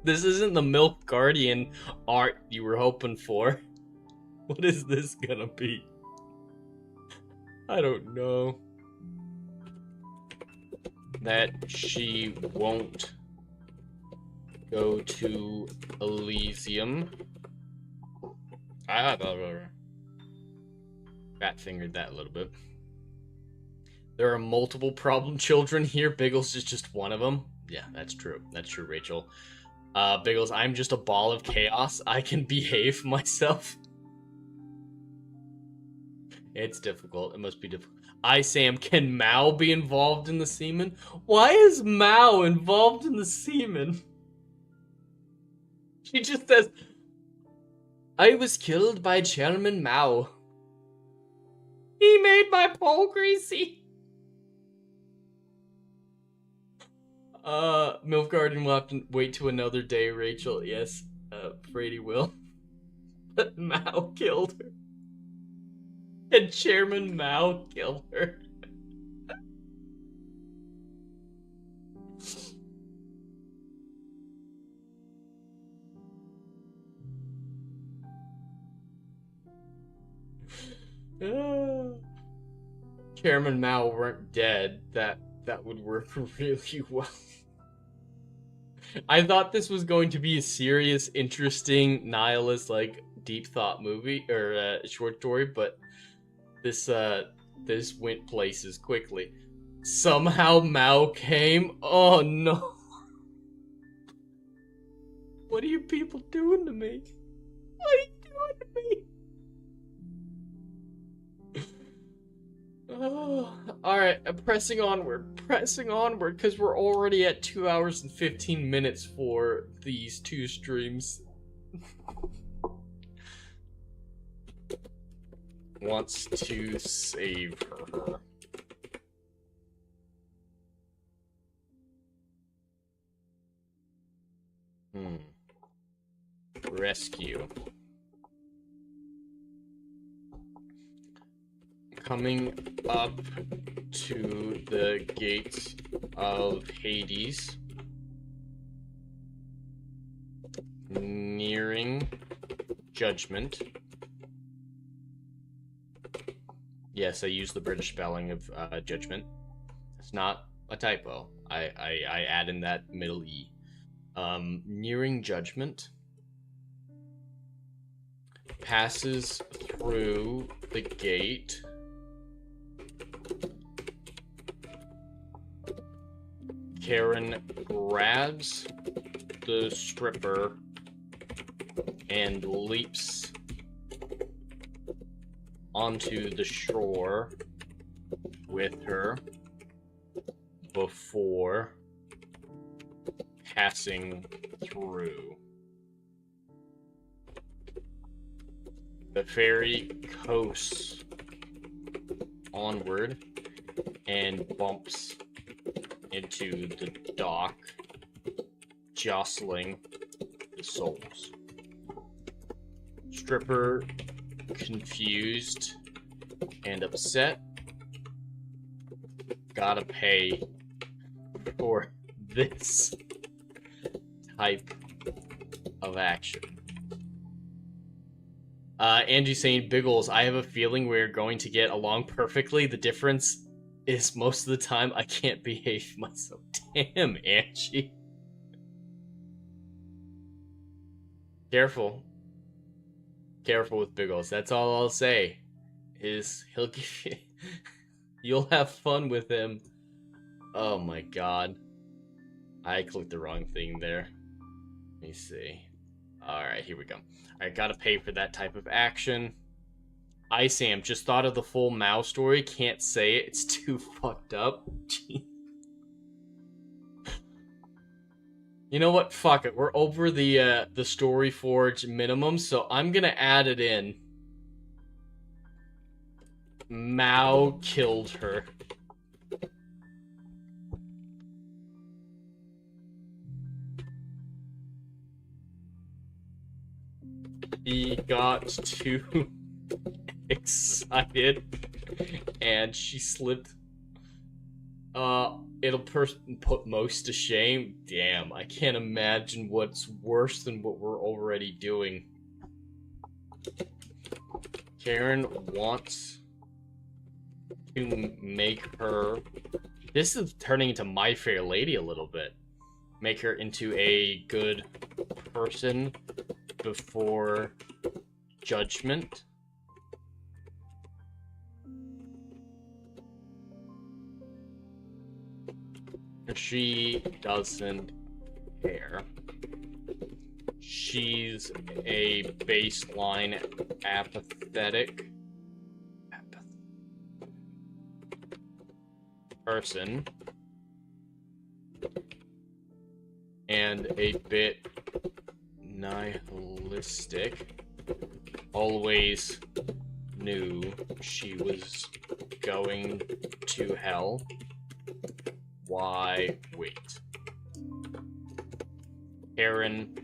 This isn't the Milk Guardian art you were hoping for. What is this gonna be? I don't know. That she won't go to Elysium. Fat-fingered that a little bit. There are multiple problem children here. Biggles is just one of them. Yeah, that's true. That's true, Rachel. Biggles, I'm just a ball of chaos. I can behave myself. It's difficult. It must be difficult. Sam, can Mao be involved in the semen? Why is Mao involved in the semen? She just says, I was killed by Chairman Mao. He made my pole greasy. Milf Garden will have to wait to another day, Rachel. Yes, Brady will. But Mao killed her. And Chairman Mao killed her. Chairman Mao weren't dead. That would work really well. I thought this was going to be a serious, interesting, nihilist, like, deep thought movie, or short story, but this went places quickly. Somehow Mao came? Oh no. What are you people doing to me? What are you doing to me? Oh, alright, I'm pressing onward, because we're already at 2 hours and 15 minutes for these two streams. Wants to save her. Rescue. Coming up to the gates of Hades. Nearing judgment. Yes, I used the British spelling of judgment. It's not a typo. I add in that middle E. Nearing judgment. Passes through the gate. Karen grabs the stripper and leaps onto the shore with her before passing through. The ferry coasts onward and bumps into the dock, jostling the souls. Stripper, confused and upset, gotta pay for this type of action. Angie saying, Biggles, I have a feeling we're going to get along perfectly. The difference is most of the time I can't behave myself. Damn, Angie. Careful. Careful with Biggles. That's all I'll say. Is he'll give you... You'll have fun with him. Oh my god. I clicked the wrong thing there. Let me see. Alright, here we go. Alright, gotta pay for that type of action. I, Sam, just thought of the full Mao story. Can't say it. It's too fucked up. You know what? Fuck it. We're over the Story Forge minimum, so I'm gonna add it in. Mao killed her. He got too excited and she slipped. It'll put most to shame. Damn, I can't imagine what's worse than what we're already doing. Karen wants to make her... This is turning into My Fair Lady a little bit. Make her into a good person before judgment. She doesn't care. She's a baseline apathetic person and a bit nihilistic. Always knew she was going to hell. Why wait? Karen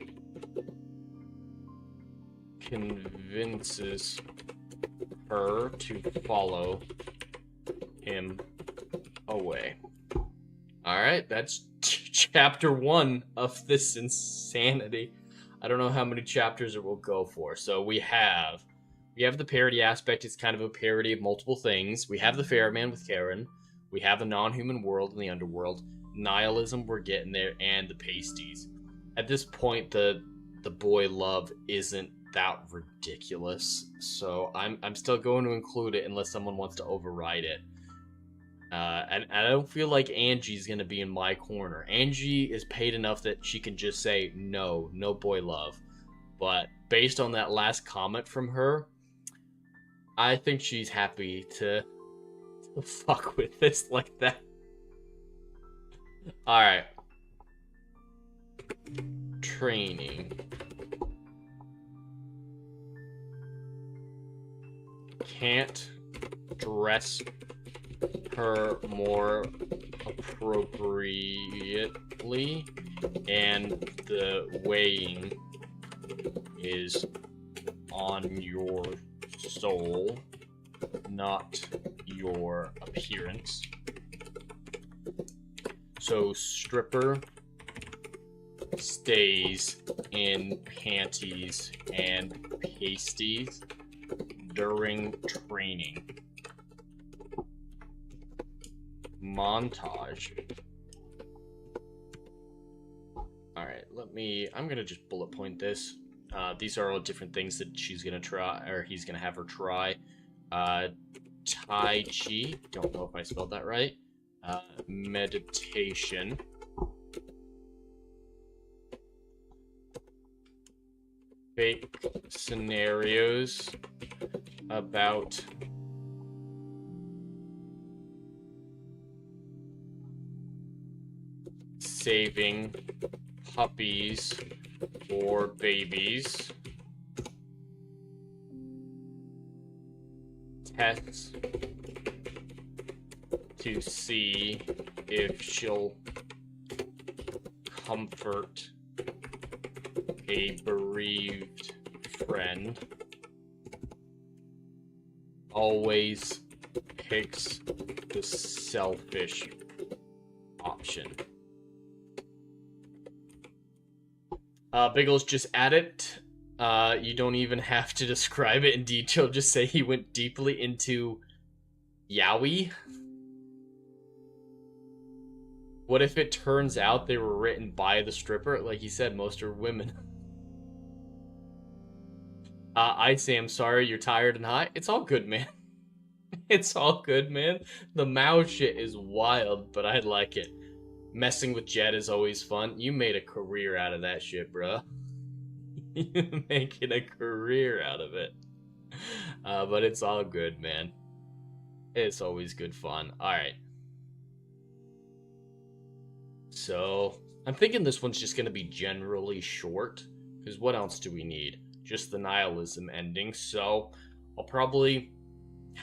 convinces her to follow him away. Alright, that's chapter 1 of this insanity. I don't know how many chapters it will go for. So we have the parody aspect. It's kind of a parody of multiple things. We have the Ferryman with Karen. We have the non-human world and the underworld. Nihilism, we're getting there, and the pasties. At this point, the boy love isn't that ridiculous. So I'm still going to include it unless someone wants to override it. And I don't feel like Angie's gonna be in my corner. Angie is paid enough that she can just say no boy love. But based on that last comment from her, I think she's happy to fuck with this like that. Alright. Training. Can't dress her more appropriately, and the weighing is on your soul, not your appearance. So stripper stays in panties and pasties during training. Montage. Alright, I'm gonna just bullet point this. These are all different things that she's gonna try, or he's gonna have her try. Tai Chi, don't know if I spelled that right. Meditation. Fake scenarios about saving puppies or babies. Tests to see if she'll comfort a bereaved friend. Always picks the selfish option. Biggles just add it. You don't even have to describe it in detail. Just say he went deeply into yaoi. What if it turns out they were written by the stripper? Like he said, most are women. I say I'm sorry you're tired and high. It's all good, man. It's all good, man. The Mao shit is wild, but I like it. Messing with Jet is always fun. You made a career out of that shit, bro. You're making a career out of it. But it's all good, man. It's always good fun. Alright. So, I'm thinking this one's just going to be generally short. Because what else do we need? Just the nihilism ending. So, I'll probably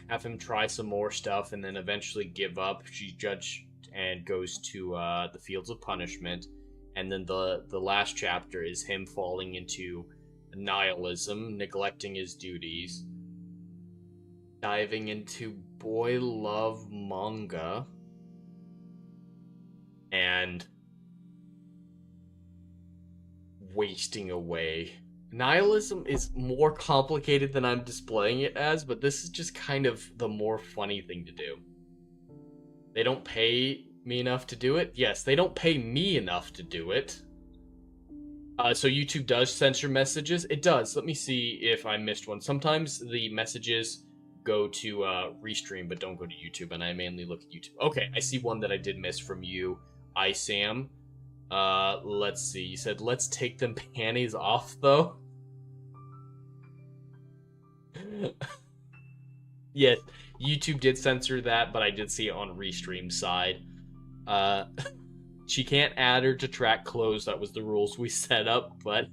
have him try some more stuff and then eventually give up. She's judged and goes to the Fields of Punishment. And then the last chapter is him falling into nihilism, neglecting his duties, diving into boy love manga, and wasting away. Nihilism is more complicated than I'm displaying it as, but this is just kind of the more funny thing to do. They don't pay me enough to do it? Yes, they don't pay me enough to do it. So YouTube does censor messages? It does. Let me see if I missed one. Sometimes the messages go to Restream, but don't go to YouTube, and I mainly look at YouTube. Okay, I see one that I did miss from you, Sam. Let's see. You said, let's take them panties off, though? Yes, YouTube did censor that, but I did see it on Restream's side. She can't add her to track clothes. That was the rules we set up, but...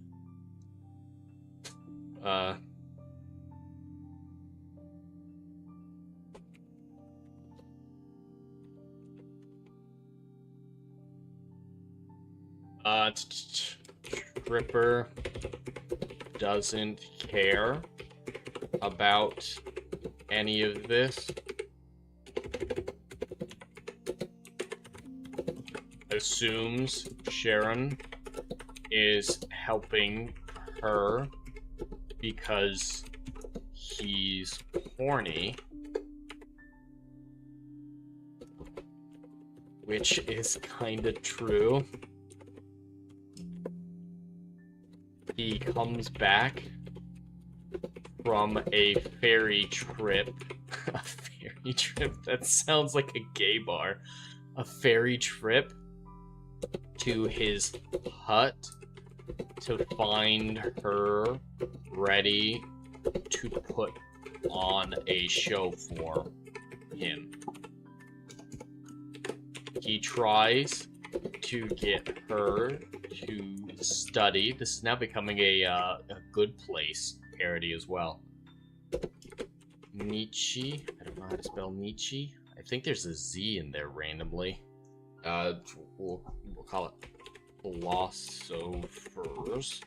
Tripper doesn't care about any of this. Assumes Sharon is helping her because he's horny, which is kind of true. He comes back from a ferry trip. A ferry trip? That sounds like a gay bar. A ferry trip to his hut to find her ready to put on a show for him. He tries to get her to study. This is now becoming a good place parody as well. Nietzsche. I don't know how to spell Nietzsche. I think there's a Z in there randomly. We'll call it philosophers.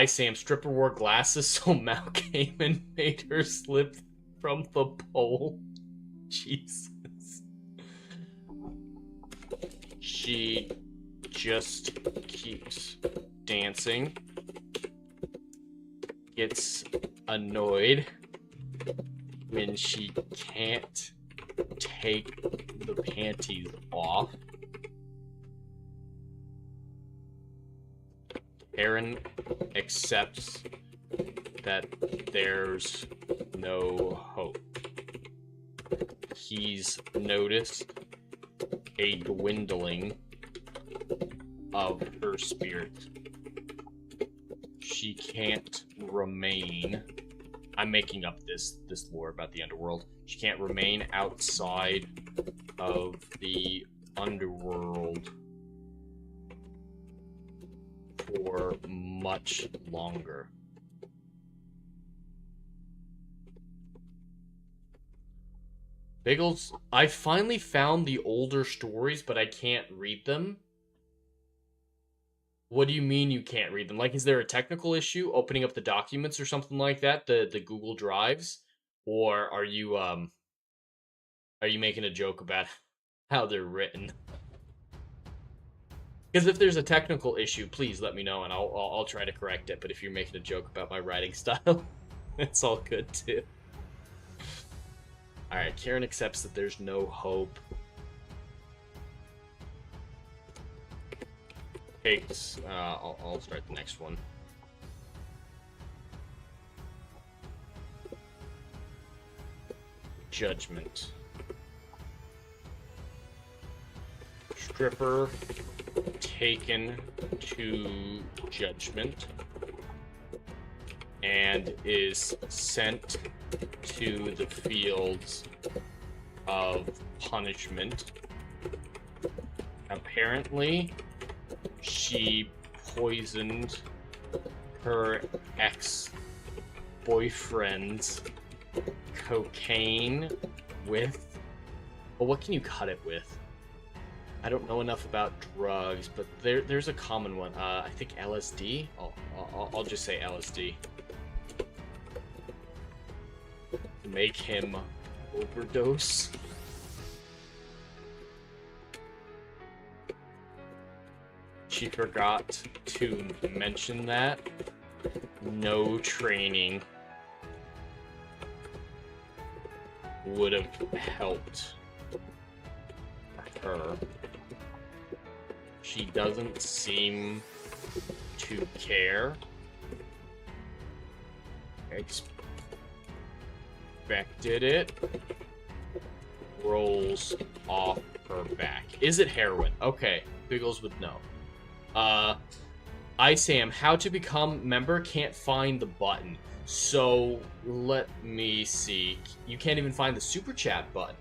Sam stripper wore glasses, so Mal came and made her slip from the pole. Jesus. She just keeps dancing. Gets annoyed when she can't take the panties off. Aaron accepts that there's no hope. He's noticed a dwindling of her spirit. She can't remain. I'm making up this lore about the underworld. She can't remain outside of the underworld for much longer. Biggles, I finally found the older stories, but I can't read them. What do you mean you can't read them? Like, is there a technical issue opening up the documents or something like that, the Google Drives? Or are you making a joke about how they're written? Because if there's a technical issue, please let me know and I'll try to correct it. But if you're making a joke about my writing style, it's all good too. All right, Karen accepts that there's no hope. Takes. I'll start the next one. Judgment. Stripper taken to judgment and is sent to the fields of punishment. Apparently, she poisoned her ex-boyfriend's cocaine with... Well, what can you cut it with? I don't know enough about drugs, but there's a common one. I think LSD? I'll just say LSD. Make him overdose. She forgot to mention that. No training would have helped her. She doesn't seem to care. Expected it. Rolls off her back. Is it heroin? Okay, Biggles would know. Sam, how to become member? Can't find the button. So let me see. You can't even find the super chat button.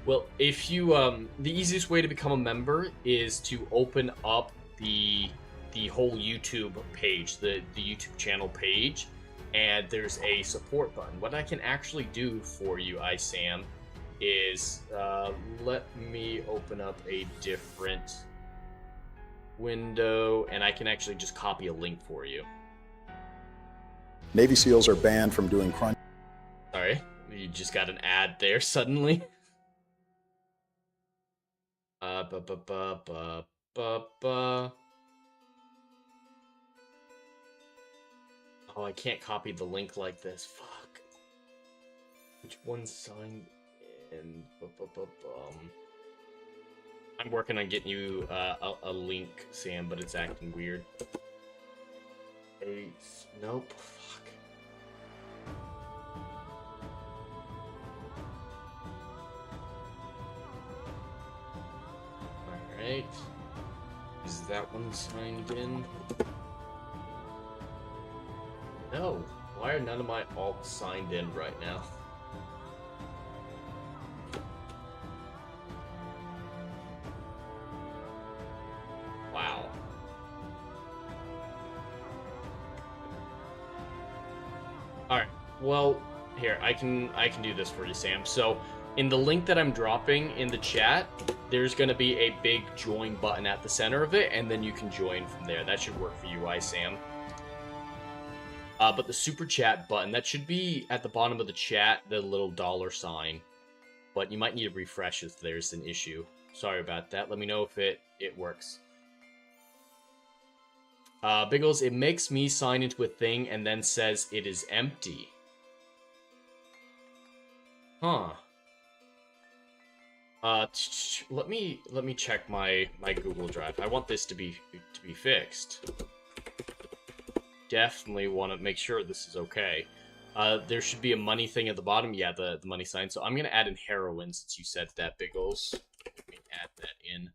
Well, if you the easiest way to become a member is to open up the whole YouTube page, the YouTube channel page, and there's a support button. What I can actually do for you, Sam, is let me open up a different window, and I can actually just copy a link for you. Navy SEALs are banned from doing crunch. Sorry, you just got an ad there suddenly. Oh, I can't copy the link like this. Fuck. Which one signed in? I'm working on getting you a link, Sam, but it's acting weird. Nope. Fuck. Alright. Is that one signed in? No. Why are none of my alts signed in right now? Well, here, I can do this for you, Sam. So, in the link that I'm dropping in the chat, there's going to be a big join button at the center of it, and then you can join from there. That should work for you, Sam. But the super chat button, that should be at the bottom of the chat, the little $sign. But you might need to refresh if there's an issue. Sorry about that. Let me know if it works. Biggles, it makes me sign into a thing and then says it is empty. Huh. Let me check my Google Drive. I want this to be fixed. Definitely want to make sure this is okay. There should be a money thing at the bottom. Yeah, the money sign. So I'm gonna add in heroin since you said that, Biggles. Let me add that in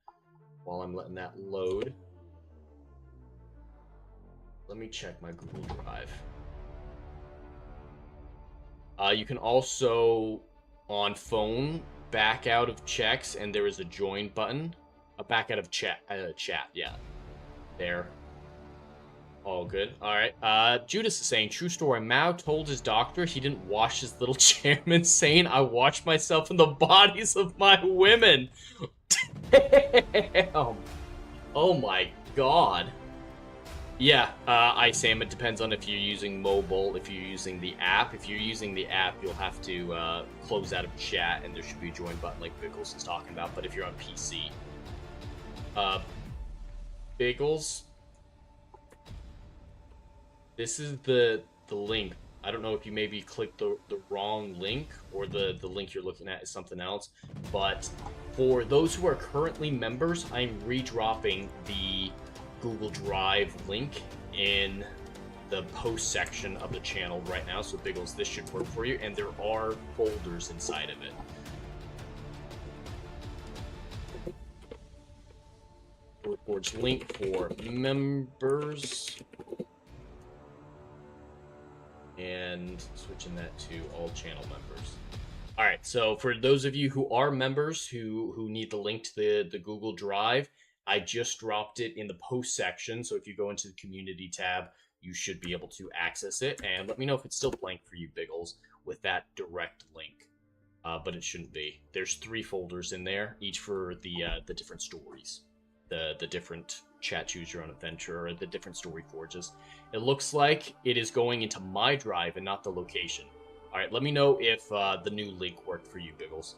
while I'm letting that load. Let me check my Google Drive. You can also on phone back out of checks, and there is a join button. A back out of chat. Yeah, there. All good. All right. Judas is saying, true story. Mao told his doctor he didn't wash his little chairman, saying, I wash myself in the bodies of my women. Damn. Oh my god. Yeah, Sam, it depends on if you're using mobile, if you're using the app. If you're using the app, you'll have to close out of chat, and there should be a join button like Biggles is talking about. But if you're on PC, Biggles, this is the link. I don't know if you maybe clicked the wrong link, or the link you're looking at is something else. But for those who are currently members, I'm redropping the Google Drive link in the post section of the channel right now. So Biggles, this should work for you, and there are folders inside of it. Forge link for members, and switching that to all channel members. All right, so for those of you who are members who need the link to the Google Drive, I just dropped it in the post section, so if you go into the community tab, you should be able to access it. And let me know if it's still blank for you, Biggles, with that direct link. But it shouldn't be. There's 3 folders in there, each for the different stories, the different chat choose your own adventure, or the different story forges. It looks like it is going into my drive and not the location. All right, let me know if the new link worked for you, Biggles.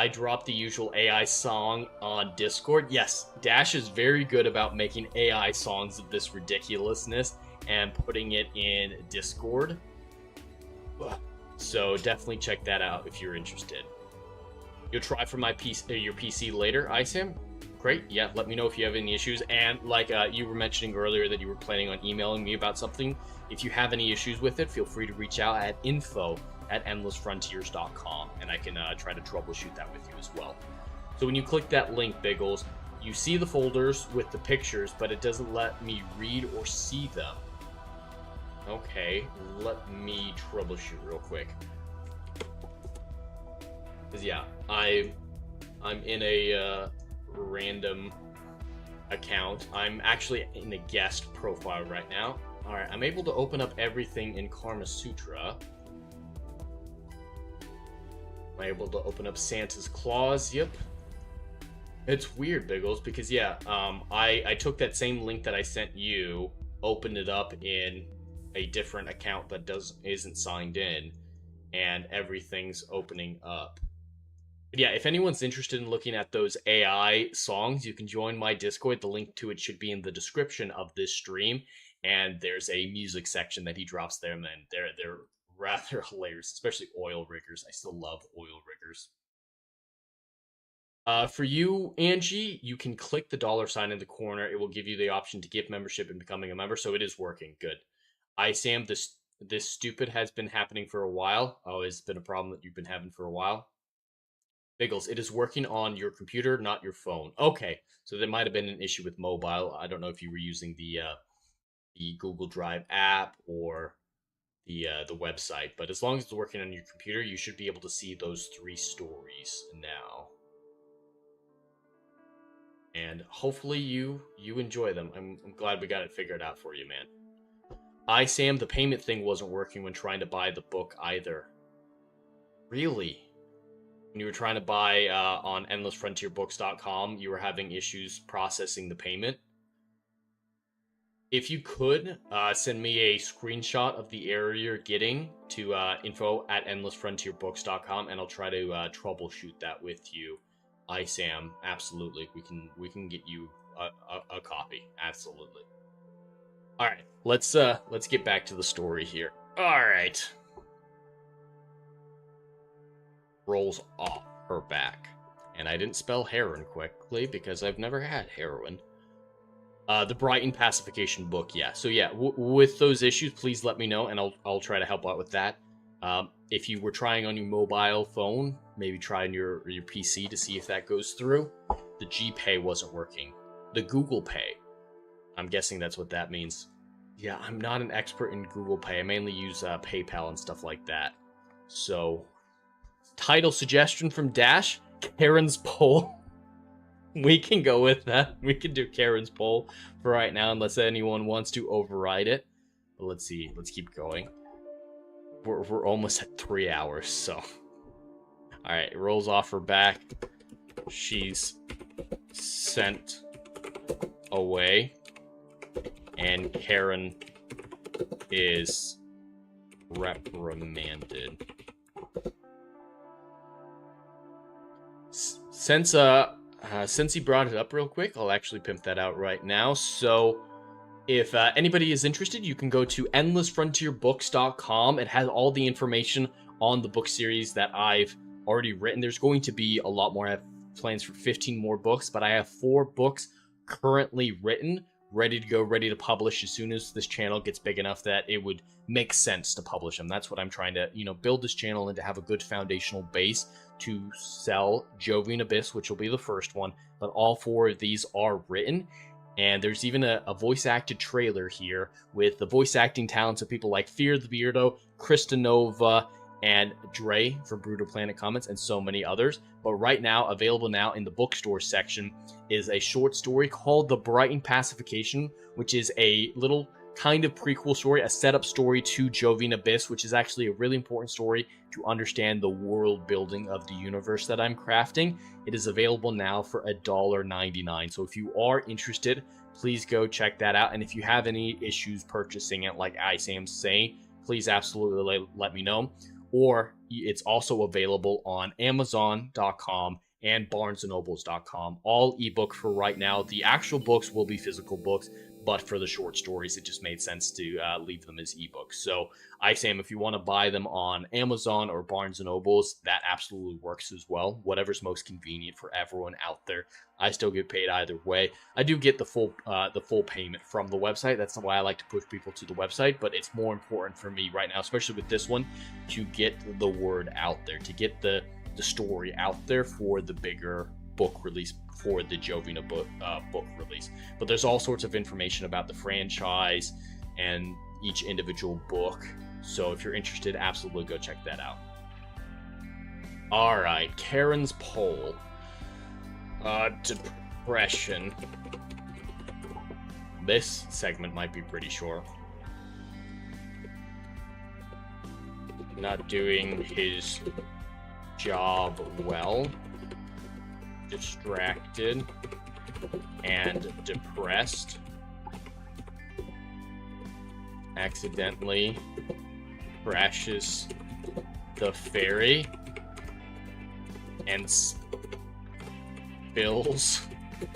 I dropped the usual AI song on Discord. Yes, Dash is very good about making AI songs of this ridiculousness and putting it in Discord. So definitely check that out if you're interested. You'll try for my your PC later, Sam? Great. Yeah, let me know if you have any issues. And like you were mentioning earlier that you were planning on emailing me about something. If you have any issues with it, feel free to reach out at info@endlessfrontiers.com, and I can try to troubleshoot that with you as well. So when you click that link, Biggles, you see the folders with the pictures, but it doesn't let me read or see them. Okay, let me troubleshoot real quick. Because yeah, I'm in a random account. I'm actually in a guest profile right now. Alright, I'm able to open up everything in Karma Sutra. I'm able to open up Santa's Claus. Yep. It's weird, Biggles, because yeah, I took that same link that I sent you, opened it up in a different account that isn't signed in, and everything's opening up. But yeah, if anyone's interested in looking at those AI songs, you can join my Discord. The link to it should be in the description of this stream, and there's a music section that he drops there, and then they're rather hilarious, especially oil riggers. I still love oil riggers. For you, Angie, you can click the $sign in the corner. It will give you the option to give membership and becoming a member, so it is working. Good. Sam, this stupid has been happening for a while. Oh, it's been a problem that you've been having for a while. Biggles, it is working on your computer, not your phone. Okay, so there might have been an issue with mobile. I don't know if you were using the Google Drive app or the website, but as long as it's working on your computer, you should be able to see those 3 stories now. And hopefully you enjoy them. I'm glad we got it figured out for you, man. Sam, the payment thing wasn't working when trying to buy the book either. Really? When you were trying to buy on endlessfrontierbooks.com, you were having issues processing the payment? If you could, send me a screenshot of the error you're getting to info@endlessfrontierbooks.com, and I'll try to troubleshoot that with you. Sam, absolutely. We can get you a copy. Absolutely. All right, let's get back to the story here. All right. Rolls off her back, and I didn't spell heroin quickly because I've never had heroin. The Brighton pacification book, yeah. So yeah, with those issues, please let me know, and I'll try to help out with that. If you were trying on your mobile phone, maybe try on your PC to see if that goes through. The GPay wasn't working. The Google Pay, I'm guessing that's what that means. Yeah, I'm not an expert in Google Pay. I mainly use PayPal and stuff like that. So, title suggestion from Dash, Karen's Poll. We can go with that. We can do Karen's Poll for right now, unless anyone wants to override it. But let's see. Let's keep going. We're almost at 3 hours, so. Alright, it rolls off her back. She's sent away. And Karen is reprimanded. Since he brought it up real quick, I'll actually pimp that out right now. So, if anybody is interested, you can go to endlessfrontierbooks.com. It has all the information on the book series that I've already written. There's going to be a lot more. I have plans for 15 more books, but I have 4 books currently written, ready to go, ready to publish as soon as this channel gets big enough that it would make sense to publish them. That's what I'm trying to, build this channel and to have a good foundational base to sell Jovian Abyss, which will be the first one. But all 4 of these are written, and there's even a voice-acted trailer here with the voice acting talents of people like Fear the Beardo, Krista Nova, and Dre from Brutal Planet Comments, and so many others. But right now, available now in the bookstore section, is a short story called The Brighton Pacification, which is a little kind of prequel story, a setup story to Jovian Abyss, which is actually a really important story to understand the world building of the universe that I'm crafting. It is available now for $1.99. So if you are interested, please go check that out. And if you have any issues purchasing it, like Sam's saying, please absolutely let me know. Or it's also available on Amazon.com and BarnesandNobles.com. All ebook for right now. The actual books will be physical books, but for the short stories, it just made sense to leave them as ebooks. So, Sam, if you want to buy them on Amazon or Barnes & Nobles, that absolutely works as well. Whatever's most convenient for everyone out there. I still get paid either way. I do get the full payment from the website. That's why I like to push people to the website, but it's more important for me right now, especially with this one, to get the word out there, to get the story out there for the bigger book release, for the Jovian book release. But there's all sorts of information about the franchise and each individual book. So if you're interested, absolutely go check that out. All right, Karen's Poll. Depression. This segment might be pretty short. Not doing his job well. Distracted and depressed. Accidentally crashes the ferry and spills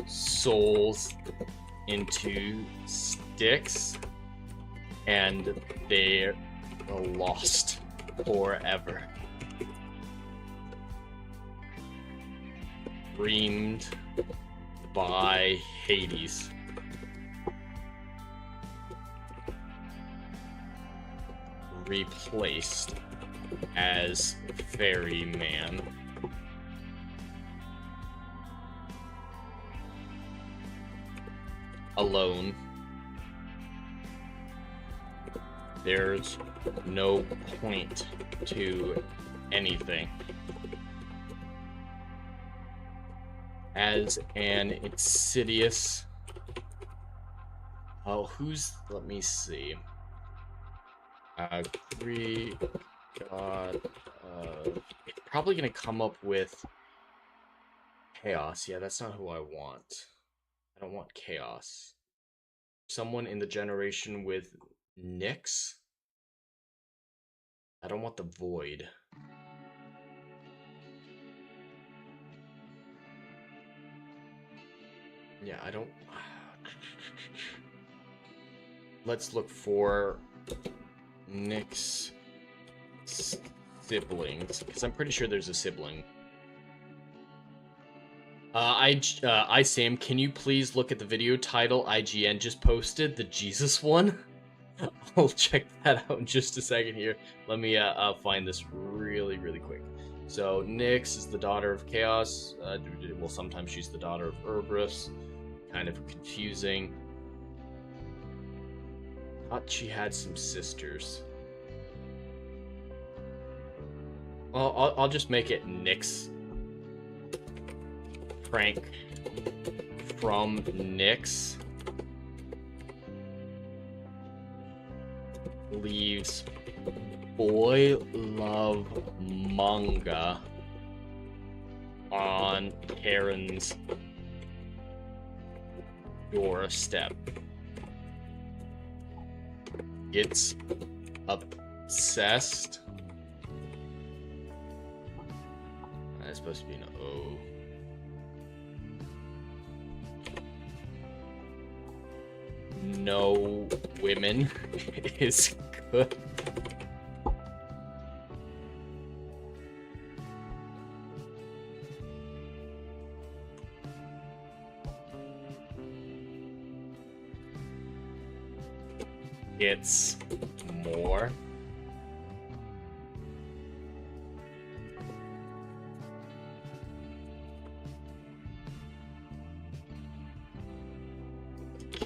souls into sticks, and they're lost forever. Reamed by Hades. Replaced as Ferryman. Alone. There's no point to anything. As an insidious... Oh, let me see. Greek god of... It's probably gonna come up with chaos. Yeah, that's not who I want. I don't want chaos. Someone in the generation with Nyx. I don't want the void. Yeah, I don't... Let's look for Nyx siblings, because I'm pretty sure there's a sibling. Sam, can you please look at the video title IGN just posted, the Jesus one? I'll check that out in just a second here. Let me find this really quick. So Nyx is the daughter of Chaos. Well, sometimes she's the daughter of Orpheus. Kind of confusing. Thought she had some sisters. Well, I'll just make it Nyx. Frank from Nyx leaves boy love manga on Karen's doorstep. Gets obsessed. That's supposed to be an O. No women is good. It's more.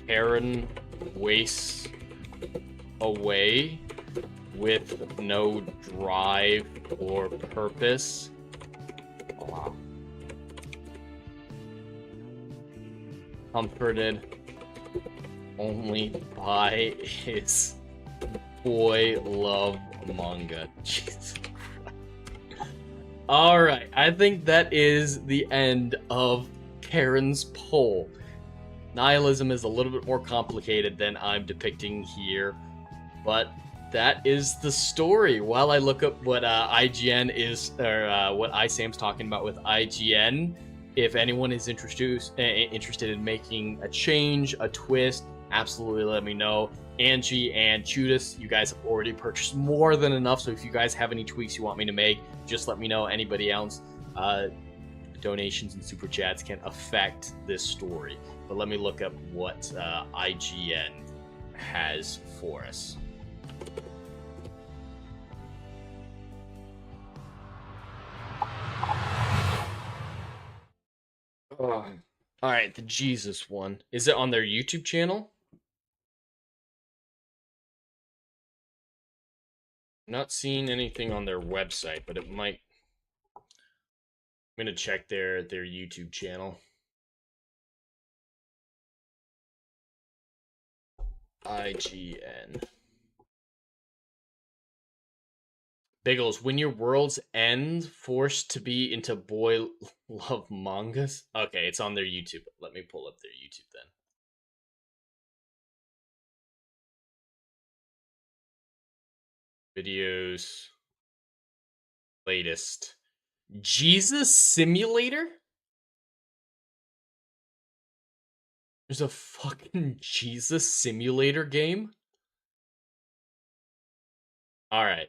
Karen wastes away with no drive or purpose. Wow. Comforted only by his boy love manga. Jesus Christ. Alright, I think that is the end of Karen's poll. Nihilism is a little bit more complicated than I'm depicting here, but that is the story. While I look up what IGN is, or what iSam's talking about with IGN, if anyone is interested in making a change, a twist, absolutely let me know. Angie and Judas, you guys have already purchased more than enough, so if you guys have any tweaks you want me to make, just let me know. Anybody else, donations and super chats can affect this story. But let me look up what IGN has for us. Oh. All right, the Jesus one. Is it on their YouTube channel? I'm not seeing anything on their website, but it might. I'm gonna check their YouTube channel. IGN. Biggles, when your worlds end, forced to be into boy love mangas? Okay, it's on their YouTube. Let me pull up their YouTube then. Videos. Latest. Jesus Simulator? There's a fucking Jesus Simulator game? Alright.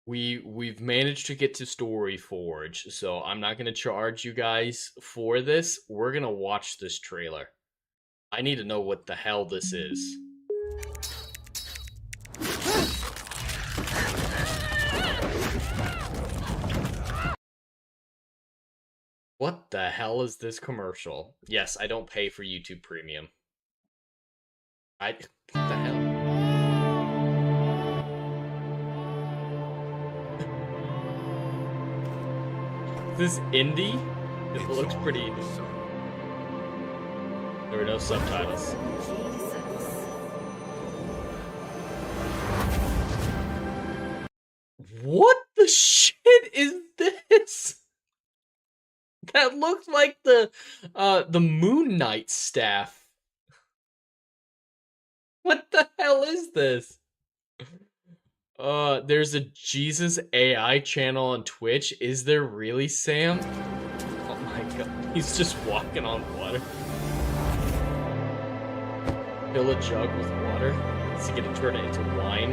We've managed to get to Story Forge, so I'm not gonna charge you guys for this. We're gonna watch this trailer. I need to know what the hell this is. What the hell is this commercial? Yes, I don't pay for YouTube Premium. What the hell? Is this indie? It looks pretty. There are no subtitles. What the shit is this? That looks like the Moon Knight staff. What the hell is this? There's a Jesus AI channel on Twitch. Is there really, Sam? Oh my god, he's just walking on water. Fill a jug with water. Is he gonna turn it into wine?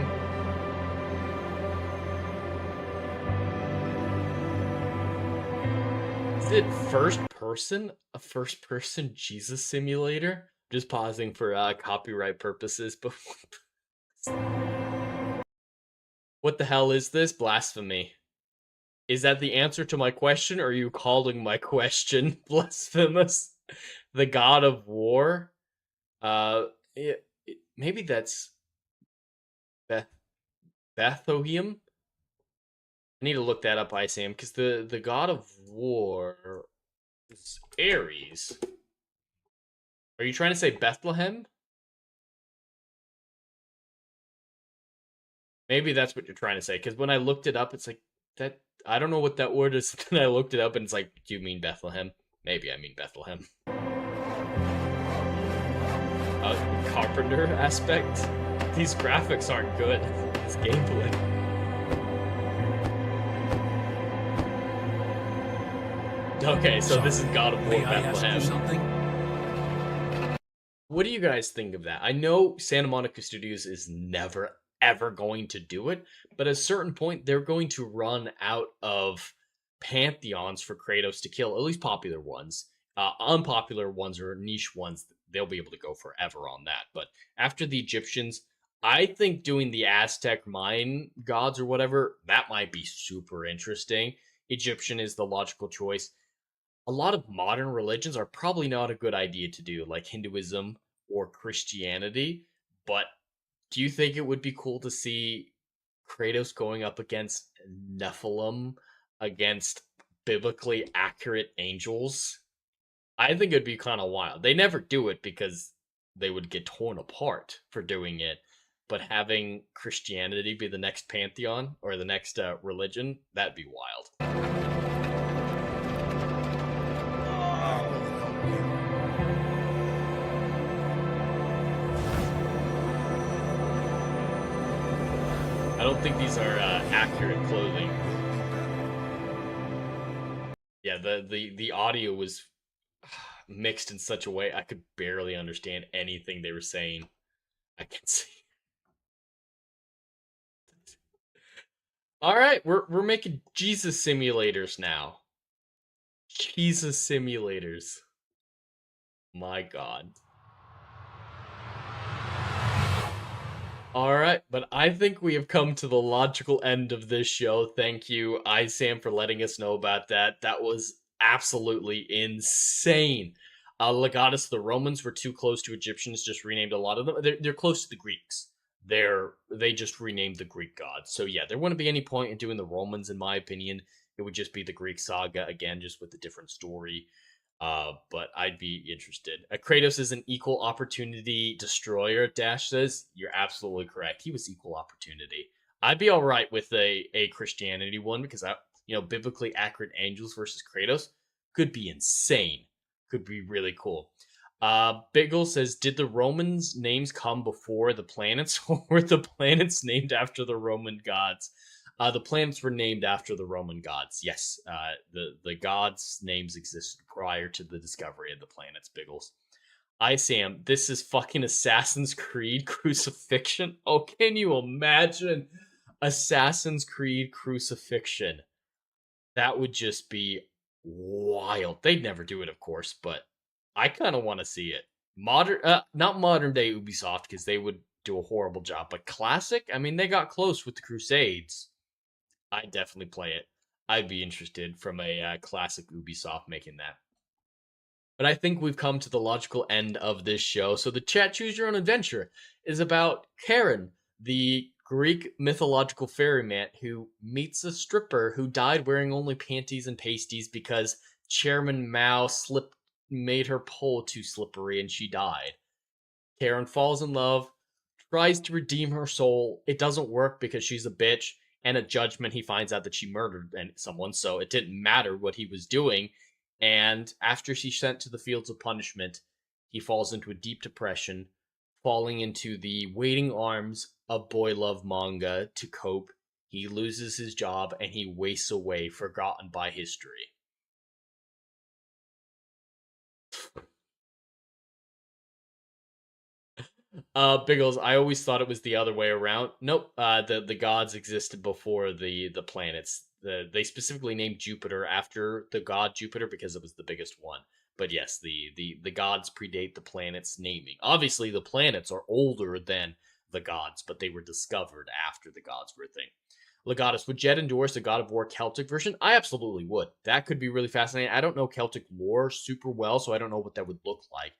Is it first person? A first person Jesus simulator? Just pausing for copyright purposes, but what the hell is this? Blasphemy. Is that the answer to my question, or are you calling my question blasphemous? The god of war? Maybe that's Bethohium? I need to look that up, Isam, because the god of war is Ares. Are you trying to say Bethlehem? Maybe that's what you're trying to say, because when I looked it up, it's like, that, I don't know what that word is, and I looked it up, and it's like, do you mean Bethlehem? Maybe I mean Bethlehem. Carpenter aspect? These graphics aren't good. This gameplay. Okay, so this is God of War Bethlehem. What do you guys think of that? I know Santa Monica Studios is never ever going to do it, but at a certain point they're going to run out of pantheons for Kratos to kill, at least popular ones. Unpopular ones or niche ones, they'll be able to go forever on that. But after the Egyptians, I think doing the Aztec Mayan gods or whatever, that might be super interesting. Egyptian is the logical choice. A lot of modern religions are probably not a good idea to do, like Hinduism or Christianity. But do you think it would be cool to see Kratos going up against Nephilim, against biblically accurate angels? I think it'd be kind of wild. They never do it because they would get torn apart for doing it. But having Christianity be the next pantheon or the next religion, that'd be wild. I don't think these are accurate clothing. Yeah, the audio was mixed in such a way I could barely understand anything they were saying. I can see. All right, we're making Jesus simulators now. Jesus simulators. My god. Alright, but I think we have come to the logical end of this show. Thank you, Isam, for letting us know about that. That was absolutely insane. Legatus, the Romans were too close to Egyptians, just renamed a lot of them. They're close to the Greeks. They just renamed the Greek gods. So yeah, there wouldn't be any point in doing the Romans, in my opinion. It would just be the Greek saga, again, just with a different story. But I'd be interested. Kratos is an equal opportunity destroyer, Dash says. You're absolutely correct. He was equal opportunity. I'd be alright with a Christianity one because biblically accurate angels versus Kratos could be insane. Could be really cool. Biggle says, did the Romans' names come before the planets, or were the planets named after the Roman gods? The planets were named after the Roman gods. Yes, the gods' names existed prior to the discovery of the planets, Biggles. Sam, this is fucking Assassin's Creed crucifixion. Oh, can you imagine Assassin's Creed crucifixion? That would just be wild. They'd never do it, of course, but I kind of want to see it. Not modern day Ubisoft, because they would do a horrible job, but classic. I mean, they got close with the Crusades. I'd definitely play it. I'd be interested from a classic Ubisoft making that. But I think we've come to the logical end of this show. So the chat Choose Your Own Adventure is about Karen, the Greek mythological ferryman who meets a stripper who died wearing only panties and pasties because Chairman Mao made her pole too slippery and she died. Karen falls in love, tries to redeem her soul. It doesn't work because she's a bitch. and at judgment he finds out that she murdered someone, so it didn't matter what he was doing. And after she's sent to the fields of punishment, he falls into a deep depression, falling into the waiting arms of boy love manga to cope. He loses his job and he wastes away, forgotten by history. Biggles, I always thought it was the other way around. Nope. The gods existed before the planets. They specifically named Jupiter after the god Jupiter because it was the biggest one. But yes, the gods predate the planets' naming. Obviously, the planets are older than the gods, but they were discovered after the gods were a thing. Legatus, would Jed endorse a God of War Celtic version? I absolutely would. That could be really fascinating. I don't know Celtic lore super well, so I don't know what that would look like.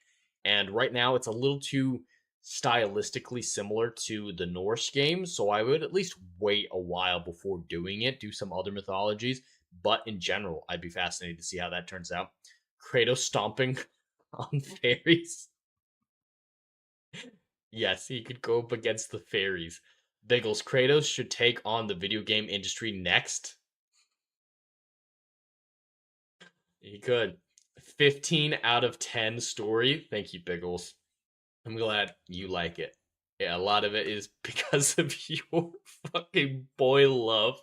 And right now, it's a little too stylistically similar to the Norse games, so I would at least wait a while before doing it, do some other mythologies. But in general, I'd be fascinated to see how that turns out. Kratos stomping on fairies. Yes, he could go up against the fairies. Biggles, Kratos should take on the video game industry next. He could. 15 out of 10 story. Thank you, Biggles. I'm glad you like it. Yeah, a lot of it is because of your fucking boy love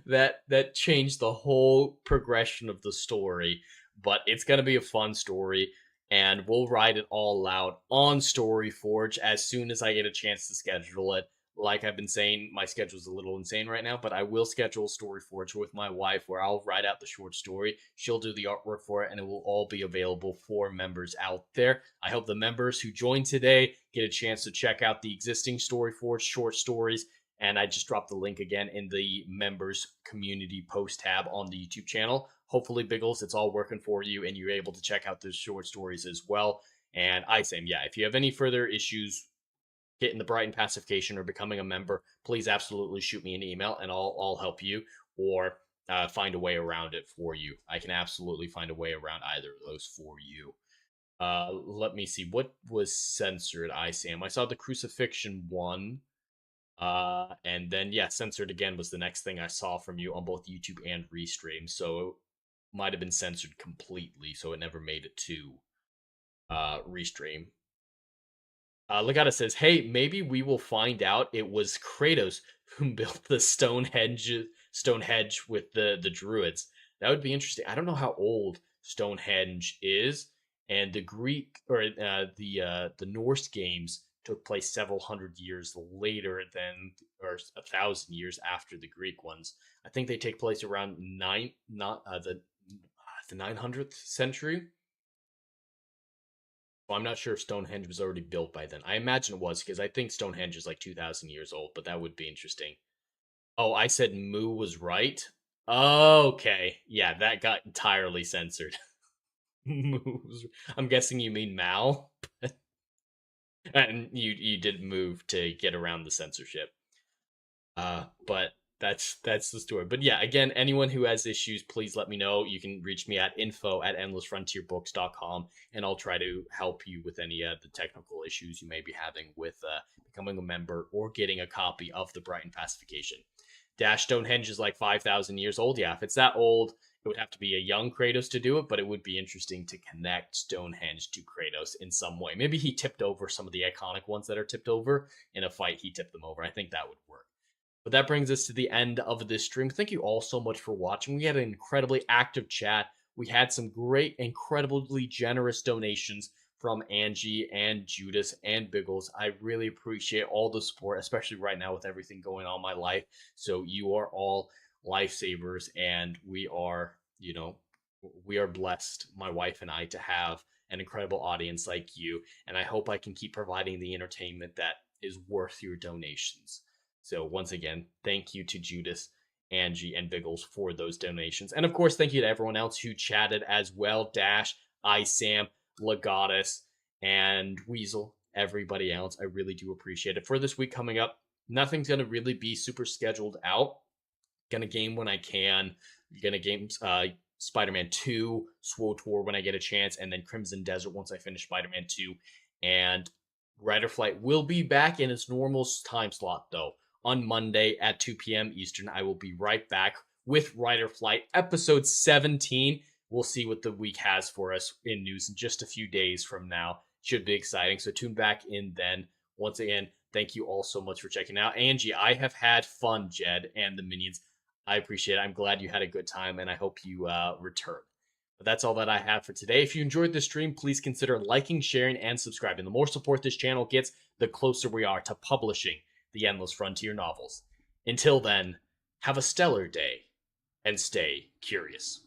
that changed the whole progression of the story. But it's gonna be a fun story, and we'll ride it all out on StoryForge as soon as I get a chance to schedule it. Like I've been saying, my schedule's a little insane right now, but I will schedule StoryForge with my wife where I'll write out the short story. She'll do the artwork for it, and it will all be available for members out there. I hope the members who joined today get a chance to check out the existing StoryForge short stories. And I just dropped the link again in the members community post tab on the YouTube channel. Hopefully, Biggles, it's all working for you and you're able to check out those short stories as well. And I say, yeah, if you have any further issues getting the Brighton pacification or becoming a member, please absolutely shoot me an email and I'll help you, or find a way around it for you. I can absolutely find a way around either of those for you. Let me see what was censored. I saw the crucifixion one. And then yeah, censored again was the next thing I saw from you on both YouTube and Restream. So it might have been censored completely, so it never made it to Restream. Legata says, "Hey, maybe we will find out it was Kratos who built the Stonehenge with the druids. That would be interesting. I don't know how old Stonehenge is, and the Greek or the Norse games took place several hundred years later than, or 1,000 years after the Greek ones. I think they take place around the 900th century." Well, I'm not sure if Stonehenge was already built by then. I imagine it was, because I think Stonehenge is like 2,000 years old, but that would be interesting. Oh, I said Moo was right? Okay. Yeah, that got entirely censored. I'm guessing you mean Mao? And you did move to get around the censorship. But that's the story. But yeah, again, anyone who has issues, please let me know. You can reach me at info@endlessfrontierbooks.com, and I'll try to help you with any of the technical issues you may be having with becoming a member or getting a copy of the Brighton Pacification. Dash Stonehenge is like 5,000 years old. Yeah, if it's that old, it would have to be a young Kratos to do it, but it would be interesting to connect Stonehenge to Kratos in some way. Maybe he tipped over some of the iconic ones that are tipped over in a fight. He tipped them over. I think that would work. But that brings us to the end of this stream. Thank you all so much for watching. We had an incredibly active chat. We had some great, incredibly generous donations from Angie and Judas and Biggles. I really appreciate all the support, especially right now with everything going on in my life. So you are all lifesavers, and we are, we are blessed, my wife and I, to have an incredible audience like you. And I hope I can keep providing the entertainment that is worth your donations. So once again, thank you to Judas, Angie, and Biggles for those donations. And of course, thank you to everyone else who chatted as well. Dash, Isam, Legatus, and Weasel, everybody else. I really do appreciate it. For this week coming up, nothing's going to really be super scheduled out. Gonna game when I can. Gonna game Spider-Man 2, SWTOR when I get a chance, and then Crimson Desert once I finish Spider-Man 2. And Rider Flight will be back in its normal time slot, though, on Monday at 2 p.m. Eastern. I will be right back with Rider Flight episode 17. We'll see what the week has for us in news in just a few days from now. Should be exciting. So tune back in then. Once again, thank you all so much for checking out. Angie, I have had fun, Jed, and the minions. I appreciate it. I'm glad you had a good time, and I hope you return. But that's all that I have for today. If you enjoyed this stream, please consider liking, sharing, and subscribing. The more support this channel gets, the closer we are to publishing the Endless Frontier novels. Until then, have a stellar day, and stay curious.